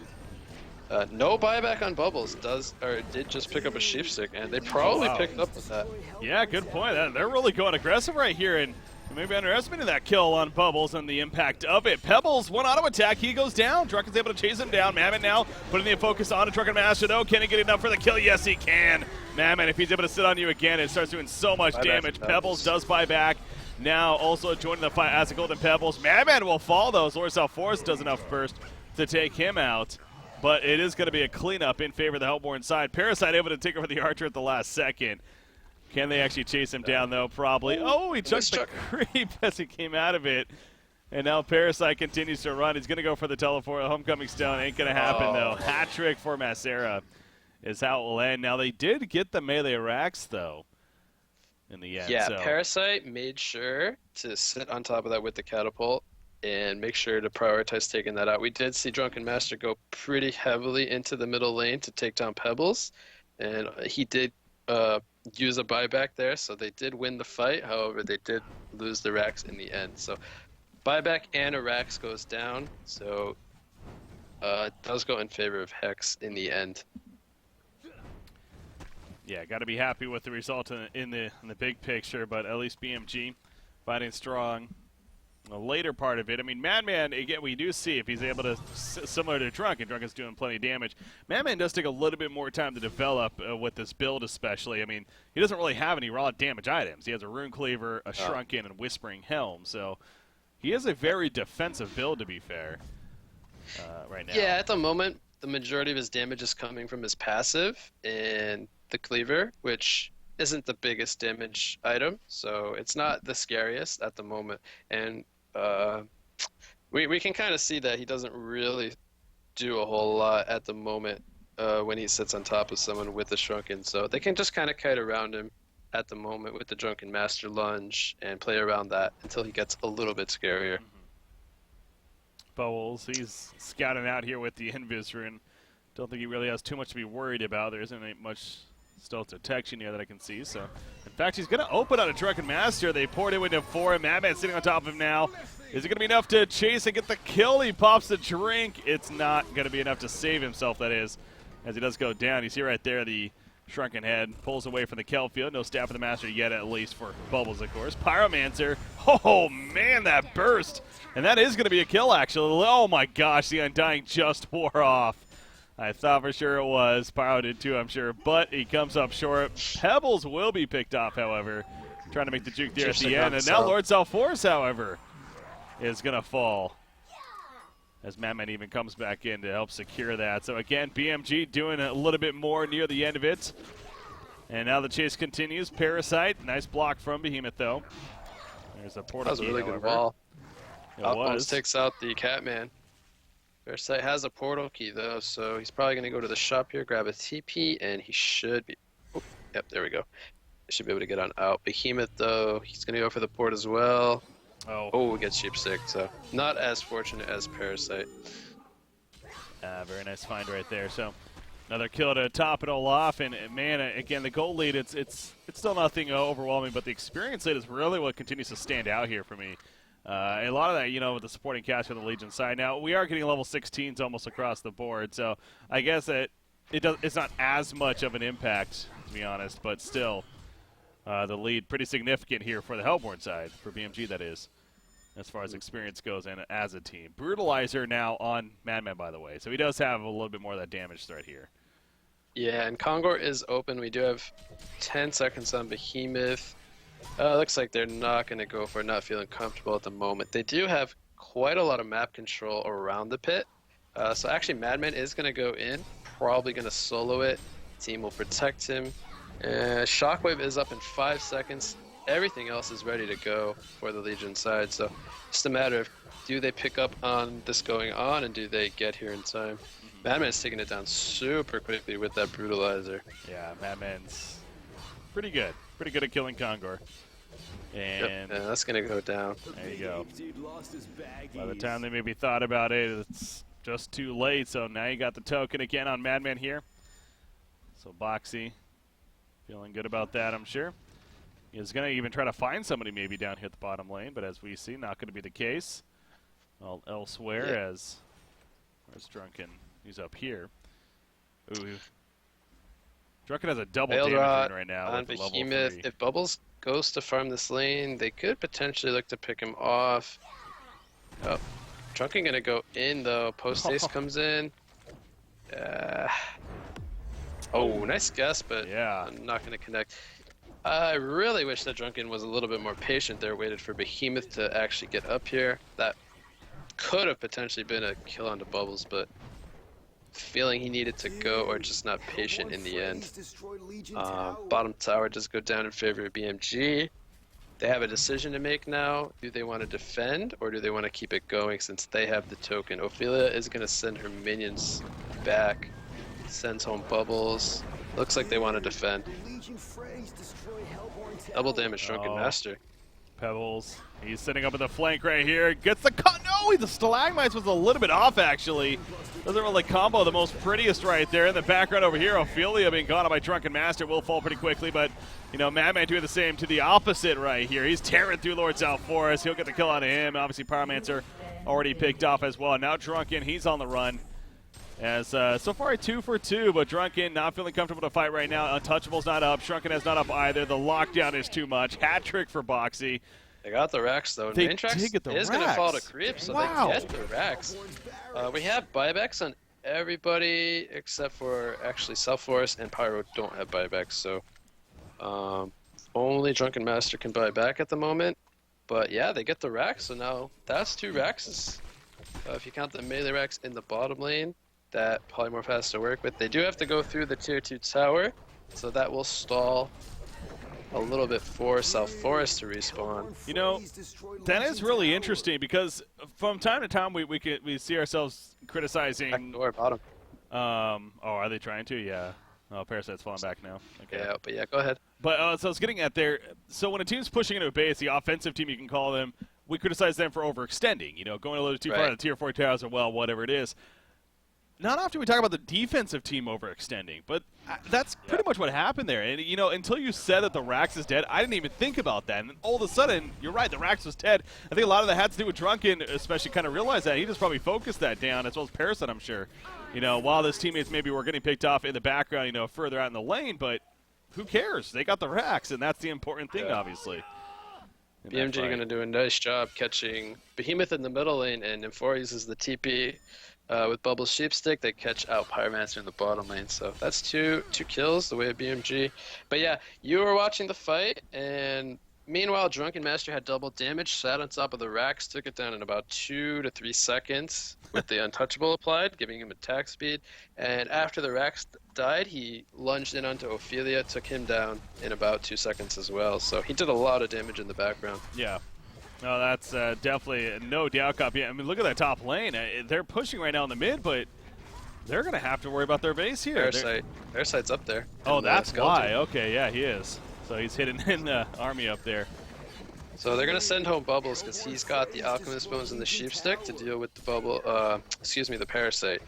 no buyback on Bubbles did just pick up a Sheepstick, and they probably picked up with that. Yeah, good point. They're really going aggressive right here, and maybe underestimating that kill on Bubbles and the impact of it. Pebbles, one auto attack, he goes down. Drunken's able to chase him down. Madman now putting the focus on a Drunken Master, though. Can he get enough for the kill? Yes, he can. Madman, if he's able to sit on you again, it starts doing so much damage. Pebbles does buy back. Now also joining the fight as a Golden Pebbles. Madman will fall, though. Lord South Forest does enough burst to take him out. But it is going to be a cleanup in favor of the Hellborn side. Parasite able to take over the Archer at the last second. Can they actually chase him down, though? Probably. Oh, he took the creep as he came out of it. And now Parasite continues to run. He's going to go for the teleport. Homecoming Stone ain't going to happen, though. Hat trick for Macera is how it will end. Now, they did get the melee racks, though, in the end. Yeah, so. Parasite made sure to sit on top of that with the catapult and make sure to prioritize taking that out. We did see Drunken Master go pretty heavily into the middle lane to take down Pebbles, and he did use a buyback there, so they did win the fight. However, they did lose the racks in the end. So buyback and a racks goes down, so it does go in favor of Hex in the end. Yeah, got to be happy with the result in the big picture, but at least BMG fighting strong. The later part of it, I mean, Madman, again, we do see if he's able to, similar to Drunken, Drunken's doing plenty of damage. Madman does take a little bit more time to develop with this build especially. I mean, he doesn't really have any raw damage items. He has a Rune Cleaver, a Shrunken, and Whispering Helm, so he is a very defensive build, to be fair, right now. Yeah, at the moment, the majority of his damage is coming from his passive and the Cleaver, which isn't the biggest damage item, so it's not the scariest at the moment. And we can kind of see that he doesn't really do a whole lot at the moment when he sits on top of someone with the Shrunken, so they can just kind of kite around him at the moment with the Drunken Master Lunge and play around that until he gets a little bit scarier. Bowles, he's scouting out here with the Invis Rune. Don't think he really has too much to be worried about. There isn't much stealth detection here that I can see. So, in fact, he's going to open on a Drunken Master. They poured it into 4, and Madman sitting on top of him now. Is it going to be enough to chase and get the kill? He pops the drink. It's not going to be enough to save himself, that is, as he does go down. You see right there the Shrunken Head pulls away from the Kel field. No Staff of the Master yet, at least for Bubbles, of course. Pyromancer. Oh, man, that burst. And that is going to be a kill, actually. Oh, my gosh, the Undying just wore off. I thought for sure it was. Pyro did too, I'm sure. But he comes up short. Pebbles will be picked off, however. Trying to make the juke there at the end. And now Lord Salforce, however, is going to fall. As Madman even comes back in to help secure that. So again, BMG doing a little bit more near the end of it. And now the chase continues. Parasite, nice block from Behemoth, though. There's a portal. That was a really good wall. Almost takes out the Catman. Parasite has a portal key, though, so he's probably going to go to the shop here, grab a TP, and he should be... Oh, yep, there we go. He should be able to get on out. Behemoth, though, he's going to go for the port as well. Oh, gets sheep sick, so not as fortunate as Parasite. Very nice find right there. So another kill to top it all off, and man, again, the goal lead, it's still nothing overwhelming, but the experience lead is really what continues to stand out here for me. A lot of that, you know, with the supporting cast for the Legion side. Now, we are getting level 16s almost across the board, so I guess it's not as much of an impact, to be honest, but still, the lead pretty significant here for the Hellborn side, for BMG that is, as far as experience goes and as a team. Brutalizer now on Madman, by the way, so he does have a little bit more of that damage threat here. Yeah, and Kongor is open. We do have 10 seconds on Behemoth. Looks like they're not going to go for not feeling comfortable at the moment. They do have quite a lot of map control around the pit. So actually Madman is going to go in, probably going to solo it. Team will protect him. Shockwave is up in 5 seconds. Everything else is ready to go for the Legion side. So just a matter of, do they pick up on this going on and do they get here in time? Madman is taking it down super quickly with that Brutalizer. Yeah, Madman's pretty good. Pretty good at killing Kongor. And yeah, that's going to go down. There you go. By the time they maybe thought about it, it's just too late. So now you got the token again on Madman here. So Boxy feeling good about that, I'm sure. He's going to even try to find somebody maybe down here at the bottom lane, but as we see, not going to be the case. Well, elsewhere, as where's Drunken? He's up here. Ooh. Drunken has a double damage right now on with Behemoth. level 3. If Bubbles goes to farm this lane, they could potentially look to pick him off. Oh, Drunken gonna go in though. Post haste comes in. Oh, nice guess, but yeah, I'm not gonna connect. I really wish that Drunken was a little bit more patient there, waited for Behemoth to actually get up here. That could have potentially been a kill onto Bubbles, but feeling he needed to go or just not patient in the end. Bottom tower does go down in favor of BMG. they have a decision to make now. Do they want to defend or do they want to keep it going since they have the token? Ophelia is going to send her minions back, sends home bubbles. Looks like they want to defend. Double damage, Drunken Master. Pebbles. He's sitting up in the flank right here. Gets the no, the Stalagmites was a little bit off actually. Doesn't really combo the most prettiest right there. In the background over here, Ophelia being caught by Drunken Master will fall pretty quickly, but you know, Madman doing the same to the opposite right here. He's tearing through Lord South Forest. He'll get the kill out of him. Obviously, Pyromancer already picked off as well. Now Drunken, he's on the run. As so far a 2 for 2, but Drunken not feeling comfortable to fight right now. Untouchable's not up. Shrunken is not up either. The lockdown is too much. Hat trick for Boxy. They got the racks though. They Main did get the is racks. going to fall to creep, so Wow. they get the racks. We have buybacks on everybody except for actually South Forest and Pyro don't have buybacks, so only Drunken Master can buy back at the moment. But yeah, they get the racks, so now that's 2 racks. If you count the melee racks in the bottom lane that Polymorph has to work with, they do have to go through the tier 2 tower, so that will stall a little bit for South Forest to respawn. You know, that is really interesting because from time to time we see ourselves criticizing. Backdoor bottom. Are they trying to? Yeah. Oh, Parasite's falling back now. Okay. Yeah, but yeah, go ahead. But so I was getting at there. So when a team's pushing into a base, the offensive team, you can call them, we criticize them for overextending. You know, going a little too far in the tier 4 towers or well, whatever it is. Not often we talk about the defensive team overextending, but that's pretty much what happened there. And, you know, until you said that the Rax is dead, I didn't even think about that. And then all of a sudden, you're right, the Rax was dead. I think a lot of that had to do with Drunken, especially kind of realized that. He just probably focused that down, as well as Parasite, I'm sure. You know, while his teammates maybe were getting picked off in the background, you know, further out in the lane, but who cares? They got the Rax, and that's the important thing, obviously. BMG going to do a nice job catching Behemoth in the middle lane, and Nymphora uses the TP. With Bubble's Sheepstick, they catch out Pyromancer in the bottom lane. So that's two kills the way of BMG. But yeah, you were watching the fight, and meanwhile, Drunken Master had double damage, sat on top of the racks, took it down in about 2 to 3 seconds with the Untouchable applied, giving him attack speed. And after the racks died, he lunged in onto Ophelia, took him down in about 2 seconds as well. So he did a lot of damage in the background. Yeah. No, that's definitely no doubt copy. I mean, look at that top lane. They're pushing right now in the mid, but they're going to have to worry about their base here. Parasite's up there. Oh, that's why. Okay, yeah, he is. So he's hidden in the army up there. So they're going to send home Bubbles because he's got the Alchemist Bones and the Sheepstick to deal with the the Parasite.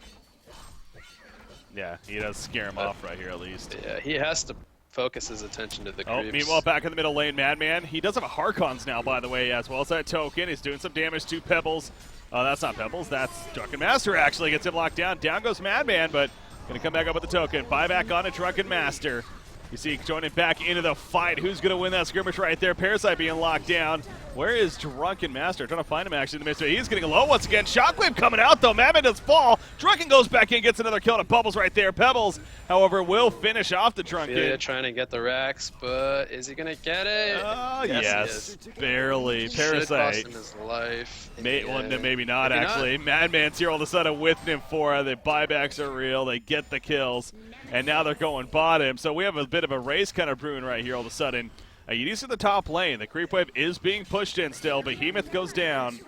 Yeah, he does scare him off right here at least. Yeah, he has to focus his attention to the creeps. Meanwhile, back in the middle lane, Madman. He does have a Harkons now, by the way, as well as that token. He's doing some damage to Pebbles. That's not Pebbles. That's Drunken Master, actually. Gets him locked down. Down goes Madman, but going to come back up with the token. Buyback on a Drunken Master. You see joining back into the fight. Who's going to win that skirmish right there? Parasite being locked down. Where is Drunken Master? Trying to find him actually in the midst of it. He's getting low once again. Shockwave coming out though. Madman does fall. Drunken goes back in, gets another kill to Bubbles right there. Pebbles, however, will finish off the Drunken. Yeah, trying to get the racks, but is he going to get it? Oh, yes. Barely. Parasite. Should cost him his life. Maybe not, actually. Madman's here all of a sudden with Nymphora. The buybacks are real. They get the kills. And now they're going bottom. So we have a bit of a race kind of brewing right here all of a sudden. Yidis in the top lane. The creep wave is being pushed in still. Behemoth goes down.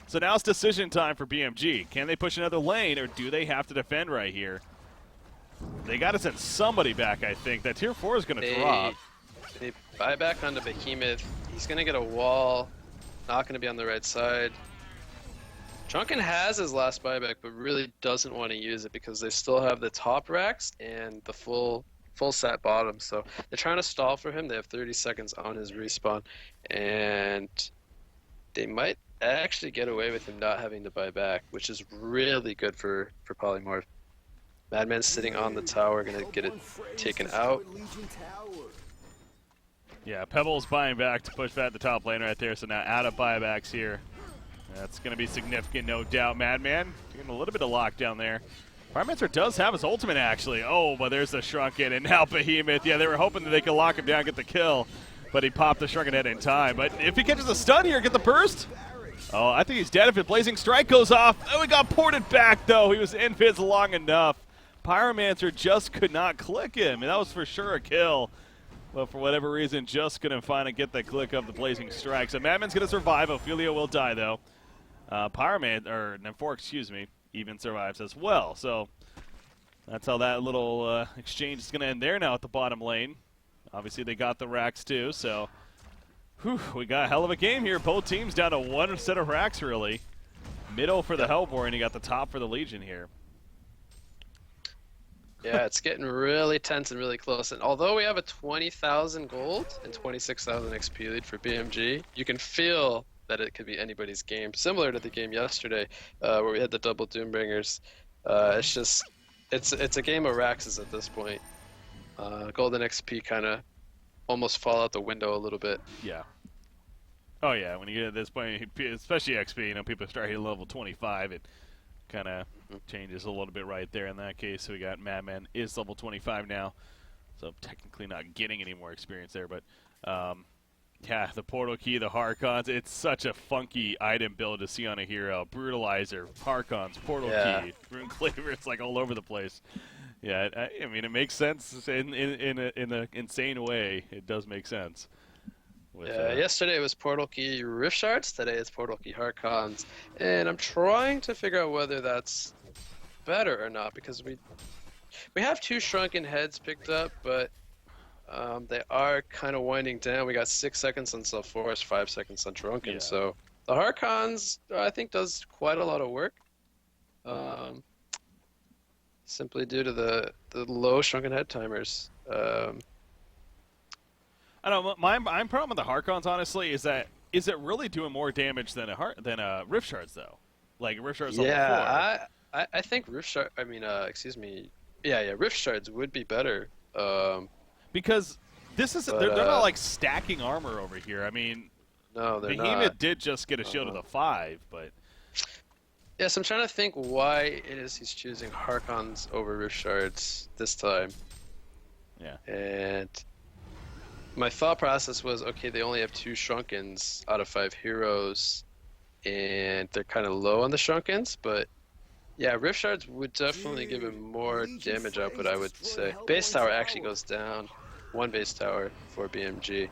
So now it's decision time for BMG. Can they push another lane, or do they have to defend right here? They got to send somebody back, I think. That tier 4 is going to drop. They buy back onto Behemoth. He's going to get a wall. Not going to be on the right side. Drunken has his last buyback, but really doesn't want to use it because they still have the top racks and the full set bottom. So they're trying to stall for him. They have 30 seconds on his respawn, and they might actually get away with him not having to buy back, which is really good for Polymorph. Madman's sitting on the tower, gonna get it taken out. Yeah, Pebbles buying back to push back the top lane right there, so now out of buybacks here. That's going to be significant, no doubt. Madman getting a little bit of lockdown there. Pyromancer does have his ultimate, actually. Oh, but there's the Shrunken, and now Behemoth. Yeah, they were hoping that they could lock him down, get the kill, but he popped the Shrunken head in time. But if he catches a stun here, get the burst. Oh, I think he's dead if the Blazing Strike goes off. Oh, he got ported back, though. He was in Fizz long enough. Pyromancer just could not click him, and that was for sure a kill. But for whatever reason, just going to finally get the click of the Blazing Strike. So Madman's going to survive. Ophelia will die, though. Pyroman, or Nymphora, excuse me, even survives as well. So that's how that little exchange is going to end there now at the bottom lane. Obviously, they got the racks, too. So we got a hell of a game here. Both teams down to one set of racks, really. Middle for the Hellborn, and you got the top for the Legion here. Yeah, it's getting really tense and really close. And although we have a 20,000 gold and 26,000 XP lead for BMG, you can feel that it could be anybody's game. Similar to the game yesterday, where we had the double Doombringers. It's a game of Raxes at this point. Golden XP kind of almost fall out the window a little bit. Yeah. Oh yeah, when you get at this point, especially XP, you know, people start hitting level 25. It kind of changes a little bit right there in that case. So we got Madman is level 25 now, so technically not getting any more experience there. But yeah, the Portal Key, the Harkons, it's such a funky item build to see on a hero. Brutalizer, Harkons, Portal Key, Rune Cleaver, it's like all over the place. Yeah, I mean, it makes sense in an insane way. It does make sense. Yesterday it was Portal Key Rift Shards. Today it's Portal Key Harkons. And I'm trying to figure out whether that's better or not, because we have 2 Shrunken Heads picked up, but they are kind of winding down. We got 6 seconds on Self Forest, 5 seconds on Shrunken. Yeah. So the Harkons, I think, does quite a lot of work. Simply due to the low Shrunken Head timers. I don't know. My problem with the Harkons, honestly, is it really doing more damage than a Rift Shards, though? Like Rift Shards level 4. I think Rift Shards. I mean, excuse me. Yeah. Rift Shards would be better. Because this is they're not like stacking armor over here. I mean, no, they're not. Behemoth did just get a shield of the 5, but. Yes, I'm trying to think why it is he's choosing Harkons over Rift Shards this time. Yeah. And my thought process was, okay, they only have 2 Shrunkens out of 5 heroes, and they're kind of low on the Shrunkens, but yeah, Rift Shards would definitely give him more damage output, I would say. Base tower actually goes down. 1 base tower for BMG.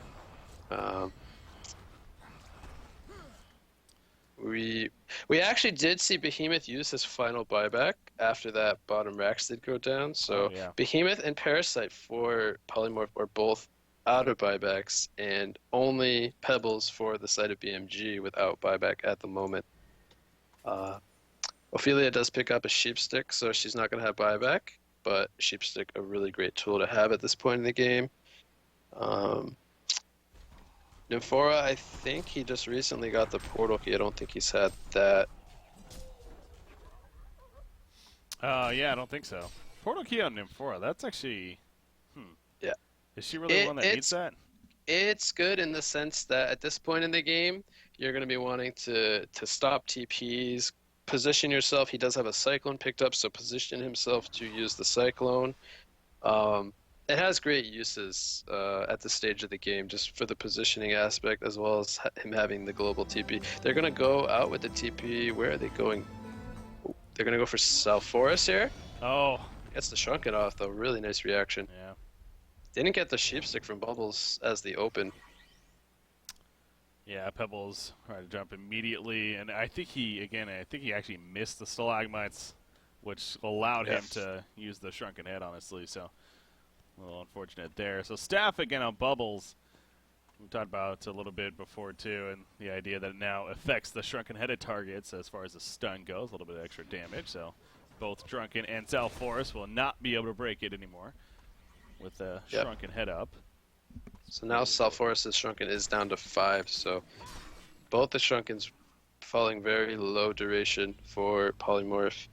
We actually did see Behemoth use his final buyback after that bottom racks did go down, so Behemoth and Parasite for Polymorph are both out of buybacks, and only Pebbles for the side of BMG without buyback at the moment. Ophelia does pick up a Sheepstick, so she's not going to have buyback, but Sheepstick a really great tool to have at this point in the game. Nymphora, I think he just recently got the Portal Key. I don't think he's had that. Yeah, I don't think so. Portal Key on Nymphora, that's actually... Yeah. Is she really one that needs that? It's good in the sense that at this point in the game, you're going to be wanting to stop TPs, position yourself. He does have a Cyclone picked up, so position himself to use the Cyclone. It has great uses at this stage of the game, just for the positioning aspect, as well as him having the global TP. They're going to go out with the TP. Where are they going? They're going to go for South Forest here. Oh. Gets the Shrunken off, though. Really nice reaction. Yeah. Didn't get the Sheepstick from Bubbles as the open. Yeah, Pebbles tried to jump immediately, and I think he actually missed the Stalagmites, which allowed him to use the Shrunken Head, honestly, so a little unfortunate there. So Staff again on Bubbles. We talked about it a little bit before, too, and the idea that it now affects the Shrunken-headed targets as far as the stun goes, a little bit of extra damage, so both Shrunken and South Forest will not be able to break it anymore with the Shrunken Head up. So now South Forest's Shrunken is down to 5, so both the Shrunkens falling very low duration for Polymorph.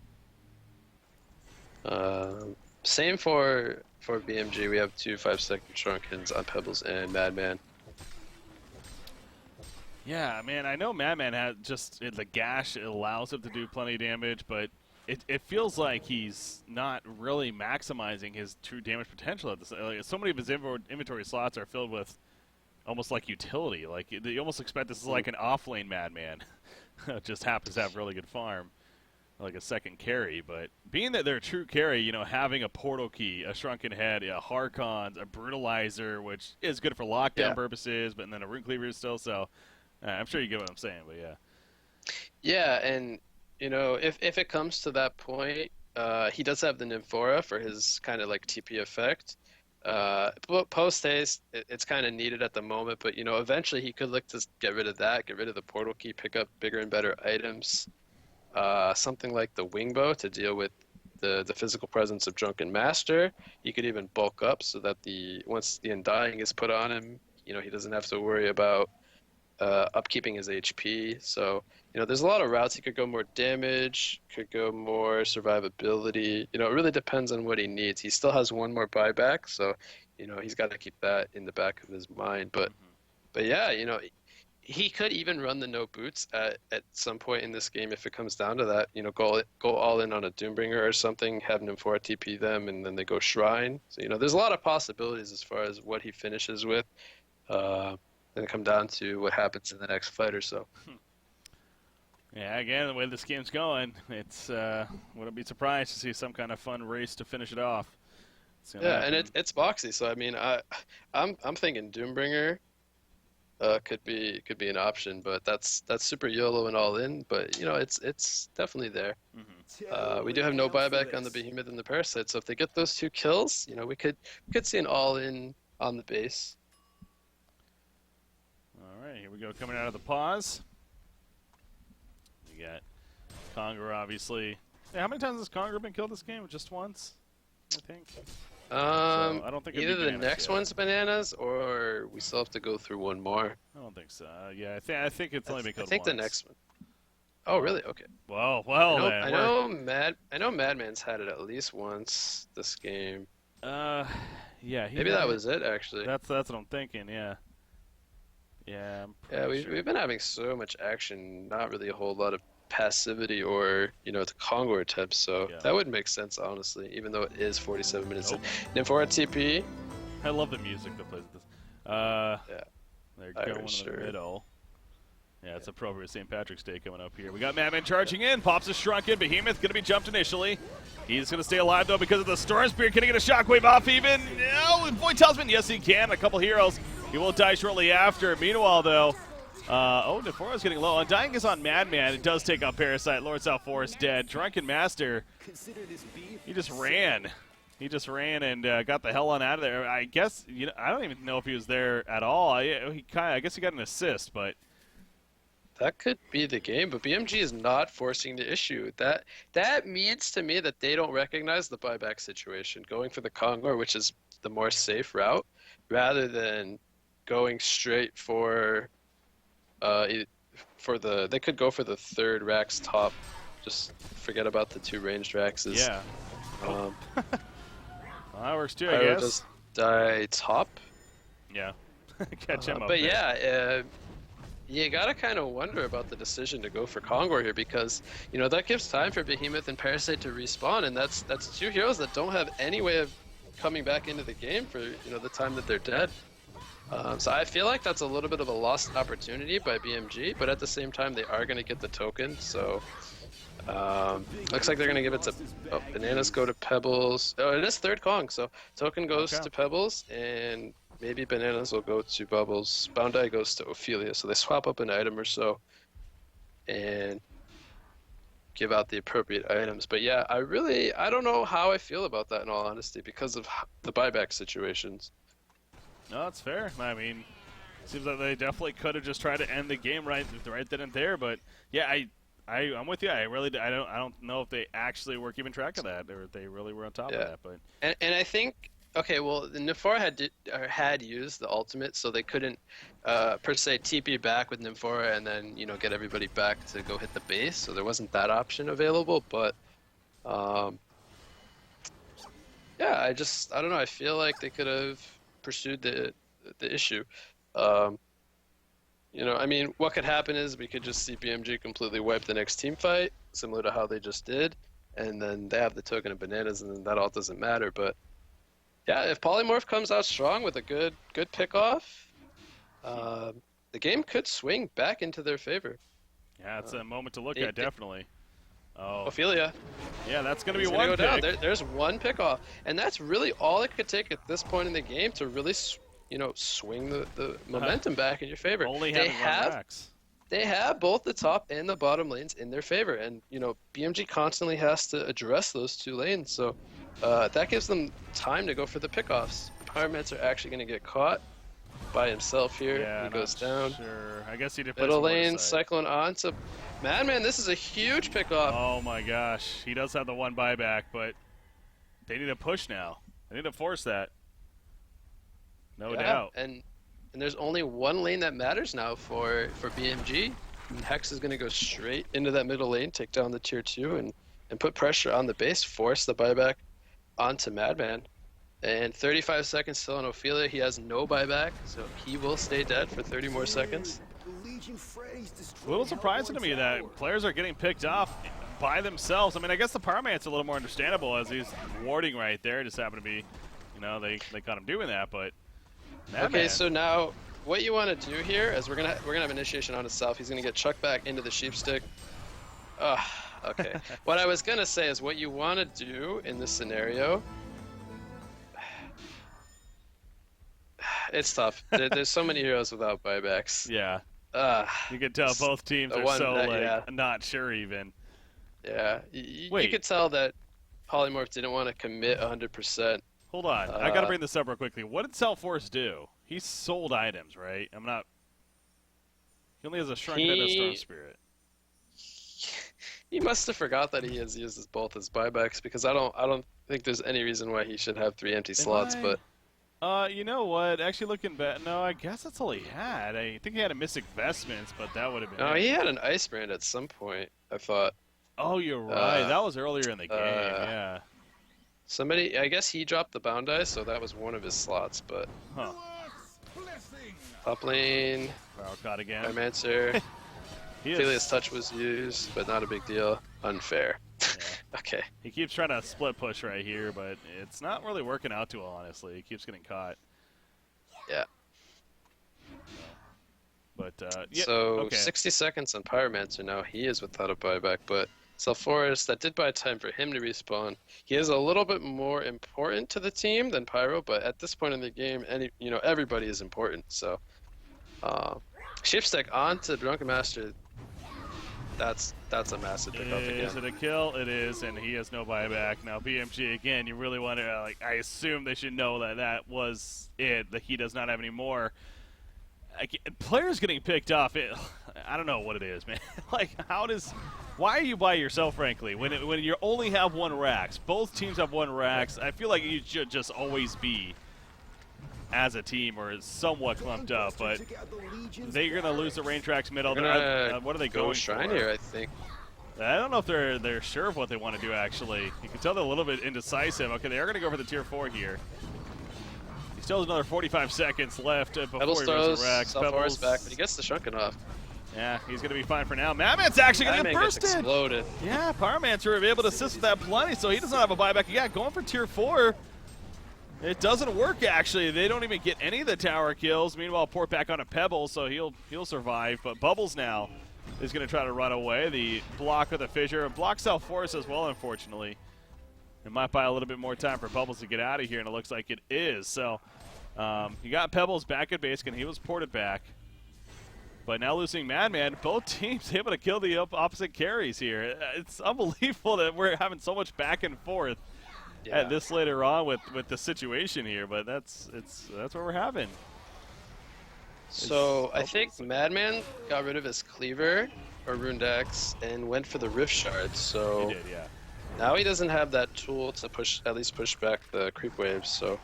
Same for BMG. We have 2 5-second Shrunkens on Pebbles and Madman. Yeah, man, I know Madman has just the gash allows him to do plenty of damage, but it feels like he's not really maximizing his true damage potential at this. Like, so many of his inventory slots are filled with almost like utility. Like you almost expect this is like an off-lane Madman, just happens to have really good farm. like a second carry, but being that they're a true carry, having a portal key, a shrunken head, a Harkons, a brutalizer, which is good for lockdown Yeah. purposes, but then a rune cleaver still. So I'm sure you get what I'm saying, but yeah. Yeah, and if it comes to that point, he does have the Nymphora for his kind of like TP effect. But post haste, it's kind of needed at the moment, but eventually he could look to get rid of that, get rid of the portal key, pick up bigger and better items. Something like the Wingbow to deal with the physical presence of Drunken Master. He could even bulk up so that once the Undying is put on him, he doesn't have to worry about upkeeping his HP. So, there's a lot of routes. He could go more damage, could go more survivability. It really depends on what he needs. He still has one more buyback, so, he's got to keep that in the back of his mind. But yeah, he could even run the no boots at some point in this game if it comes down to that. Go all in on a Doombringer or something, have Nymphora TP them, and then they go Shrine. So, there's a lot of possibilities as far as what he finishes with. Then come down to what happens in the next fight or so. Yeah, again, the way this game's going, it's wouldn't be surprised to see some kind of fun race to finish it off. Yeah, and it's boxy, so I mean, I'm thinking Doombringer could be an option, but that's super YOLO and all in. But it's definitely there. We do have no buyback on the Behemoth and the Parasite, so if they get those 2 kills, we could see an all in on the base. All right, here we go, coming out of the pause. We got Kongor, obviously. Yeah, how many times has Kongor been killed this game? Just once, I think. So I don't think either the next one's bananas, or we still have to go through one more. I don't think so. Yeah, I think it's only been killed I think once. the next one. Oh, really? Okay. Well, I know Madman's had it at least once this game. Yeah. Maybe that was it, actually. That's what I'm thinking. Yeah. Yeah. We've been having so much action, not really a whole lot of passivity or the Kongor attempts, so that would make sense, honestly, even though it is 47 minutes in. Nymphora TP. I love the music that plays with this. They're going in the middle. Yeah, it's appropriate. St. Patrick's Day coming up here. We got Madman charging in. Pops a Shrunken. Behemoth going to be jumped initially. He's going to stay alive, though, because of the Storm Spear. Can he get a shockwave off even? No! Void Talisman, yes, he can. A couple heroes. He will die shortly after. Meanwhile, though, Nymfora's getting low. Undying is on Madman. It does take out Parasite. Lord South Forest dead. Drunken Master, he just ran. He just ran and got the hell on out of there. I guess, I don't even know if he was there at all. I guess he got an assist, but that could be the game, but BMG is not forcing the issue. That means to me that they don't recognize the buyback situation, going for the Kongor, which is the more safe route, rather than going straight for they could go for the 3rd Rax top. Just forget about the 2 ranged Raxes. Yeah. Well, that works too, I Pyro guess. Just die top. Yeah. Catch him up. But there. Yeah, you gotta kind of wonder about the decision to go for Kongor here, because that gives time for Behemoth and Parasite to respawn, and that's 2 heroes that don't have any way of coming back into the game for the time that they're dead. So I feel like that's a little bit of a lost opportunity by BMG, but at the same time they are going to get the token. So looks like they're going to give it to Bananas go to Pebbles. Oh, it is 3rd Kong, so token goes to Pebbles, and maybe Bananas will go to Bubbles. Boundai goes to Ophelia, so they swap up an item or so and give out the appropriate items. But yeah, I don't know how I feel about that, in all honesty, because of the buyback situations. No, that's fair. I mean, seems like they definitely could have just tried to end the game right then and there. But yeah, I'm with you. I don't know if they actually were keeping track of that, or if they really were on top of that. But and I think, okay, well, the Nymphora had used the ultimate, so they couldn't per se TP back with Nymphora and then get everybody back to go hit the base. So there wasn't that option available. But yeah, I don't know. I feel like they could have pursued the issue. I mean, what could happen is we could just see BMG completely wipe the next team fight, similar to how they just did, and then they have the token of Bananas, and then that all doesn't matter. But yeah, if Polymorph comes out strong with a good pick-off, the game could swing back into their favor. Yeah, it's a moment to look at, definitely. Oh. Ophelia. Yeah, that's going to be He's one gonna go pick. down. There's one pickoff, and that's really all it could take at this point in the game to really, swing the momentum back in your favor. Only They having one Rax. They have both the top and the bottom lanes in their favor, and BMG constantly has to address those two lanes, so that gives them time to go for the pickoffs. Pyromancer actually going to get caught by himself here. Yeah, he goes down. Sure. I guess he did Middle lane, Cyclone on to Madman. This is a huge pickoff. Oh my gosh, he does have the one buyback, but they need to push now. They need to force that. No doubt. And there's only one lane that matters now for BMG. And Hex is going to go straight into that middle lane, take down the tier 2, and put pressure on the base, force the buyback onto Madman. And 35 seconds still on Ophelia. He has no buyback, so he will stay dead for 30 more seconds. A little surprising to me that players are getting picked off by themselves. I mean, I guess the Powerman's a little more understandable as he's warding right there. Just happened to be, they caught him doing that, but Okay, so now what you want to do here is we're gonna have initiation on himself. He's gonna get chucked back into the sheep stick. Okay. What I was gonna say is what you want to do in this scenario. It's tough. There's so many heroes without buybacks. Yeah. You can tell both teams are not sure even. Yeah. You could tell that Polymorph didn't want to commit 100%. Hold on. I got to bring this up real quickly. What did Self-Force do? He sold items, right? He only has a Shrunken and a Storm Spirit. He must have forgot that he has used both his buybacks, because I don't think there's any reason why he should have 3 empty slots, but... You know what? Actually, looking back, no, I guess that's all he had. I think he had a Mystic Vestments, but that would have been. No, he had an Ice Brand at some point, I thought. Oh, you're right. That was earlier in the game. Yeah. Somebody, I guess he dropped the Bound Ice, so that was one of his slots. But top lane. Power caught again. Pyromancer. Ophelia's touch was used, but not a big deal. Unfair. Yeah. Okay. He keeps trying to split push right here, but it's not really working out too well, honestly. He keeps getting caught. Yeah. But, yeah. So, 60 seconds on Pyromancer now. He is without a buyback, but Self-Forest, that did buy time for him to respawn. He is a little bit more important to the team than Pyro, but at this point in the game, everybody is important. So, Shipstick on to Drunken Master. That's a massive pickup again. Is it a kill? It is, and he has no buyback. Now, BMG, again, you really want to, I assume they should know that was it, that he does not have any more. Players getting picked off, I don't know what it is, man. Why are you by yourself, frankly, when you only have one Rax? Both teams have one Rax. I feel like you should just always be, as a team, or somewhat clumped up, but they're going to lose the range tracks middle. What are they going Shrine for? here, I think. I don't know if they're sure of what they want to do, actually. You can tell they're a little bit indecisive. Okay, they are going to go for the tier 4 here. He still has another 45 seconds left before Pebbles he throws resurrects. Pebbles back, but he gets the Shrunken off. Yeah, he's going to be fine for now. Madman's actually going to get bursted. Exploded. Yeah, Pyromancer will be able to assist with that plenty, so he does not have a buyback. Yeah, going for tier 4. It doesn't work, actually. They don't even get any of the tower kills. Meanwhile, port back on a Pebble, so he'll survive. But Bubbles now is going to try to run away. The block with the Fissure. Block Self-Force as well, unfortunately. It might buy a little bit more time for Bubbles to get out of here, and it looks like it is. So you got Pebbles back at base, and he was ported back. But now losing Madman, both teams able to kill the opposite carries here. It's unbelievable that we're having so much back and forth. Yeah. At this later on with the situation here, but that's what we're having. So I think Madman got rid of his Cleaver or Runed Axe and went for the Rift Shard. So He did, yeah. Now he doesn't have that tool to at least push back the creep waves. So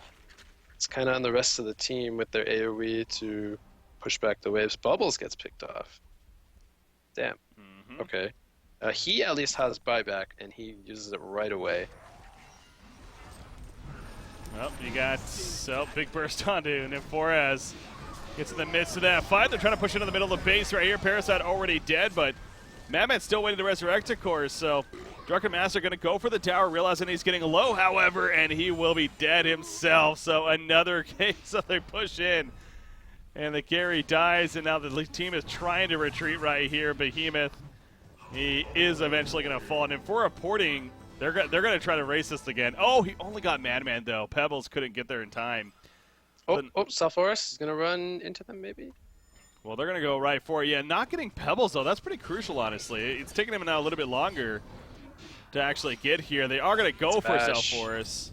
it's kind of on the rest of the team with their AoE to push back the waves. Bubbles gets picked off. Damn. Mm-hmm. Okay. He at least has buyback and he uses it right away. Well, you got big burst onto Nymphoraz. Gets in the midst of that fight. They're trying to push into the middle of the base right here. Parasite already dead, but Madman's still waiting to resurrect, of course. So Drunken Master going to go for the tower, realizing he's getting low, however, and he will be dead himself. So another case, so they push in. And the carry dies, and now the team is trying to retreat right here. Behemoth He is eventually going to fall. And for reporting, they're going to try to race this again. Oh, he only got Madman, though. Pebbles couldn't get there in time. Oh, Southforest is going to run into them, maybe? Well, they're going to go right for it. Yeah, not getting Pebbles, though. That's pretty crucial, honestly. It's taking them now a little bit longer to actually get here. They are going to go for Southforest.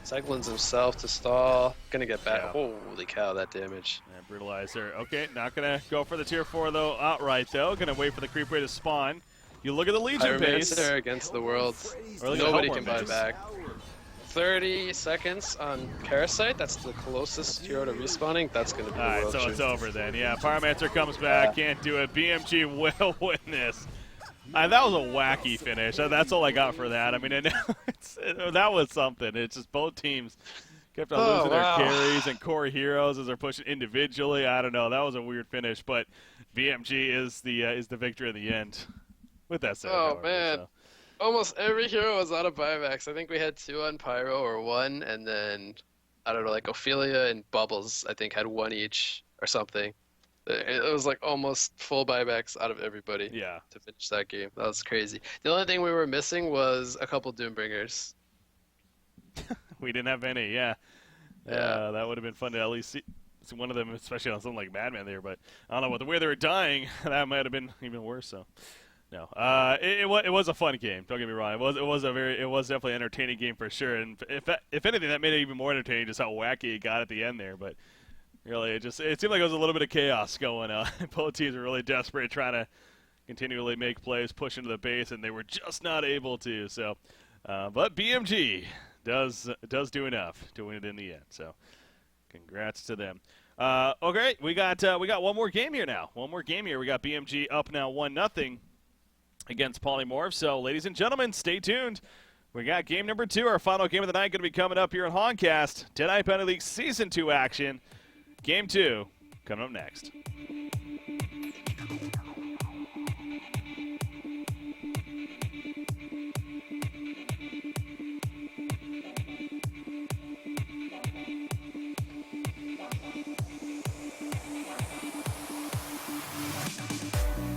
Cyclones himself to stall. Going to get back. Yeah. Holy cow, that damage. Yeah, Brutalizer. Okay, not going to go for the tier 4, though, outright, though. Going to wait for the creep wave to spawn. You look at the Legion pace. Against the world. Nobody can buy back. 30 seconds on Parasite. That's the closest hero to respawning. That's going to be Alright, so it's over then. Yeah, Pyromancer comes back. Can't do it. BMG will win this. That was a wacky finish. That's all I got for that. I mean, that was something. It's just both teams kept on losing their carries and core heroes as they're pushing individually. I don't know. That was a weird finish, but BMG is the victory in the end. With that said, however, man. So. Almost every hero was out of buybacks. I think we had 2 on Pyro or 1, and then, I don't know, like Ophelia and Bubbles, I think, had 1 each or something. It was like almost full buybacks out of everybody to finish that game. That was crazy. The only thing we were missing was a couple Doombringers. We didn't have any, yeah. That would have been fun to at least see one of them, especially on something like Madman there. But I don't know, with the way they were dying, that might have been even worse, so. No, it was a fun game. Don't get me wrong. It was definitely an entertaining game for sure. And if anything, that made it even more entertaining, just how wacky it got at the end there. But really, it seemed like it was a little bit of chaos going on. Both teams were really desperate, trying to continually make plays, push into the base, and they were just not able to. So, but BMG does do enough to win it in the end. So, congrats to them. Okay, we got one more game here now. One more game here. We got BMG up now 1-0. Against Polymorph. So, ladies and gentlemen, stay tuned. We got game number 2, our final game of the night, going to be coming up here in Honcast. Deadeye Penalty League Season 2 action. Game 2 coming up next.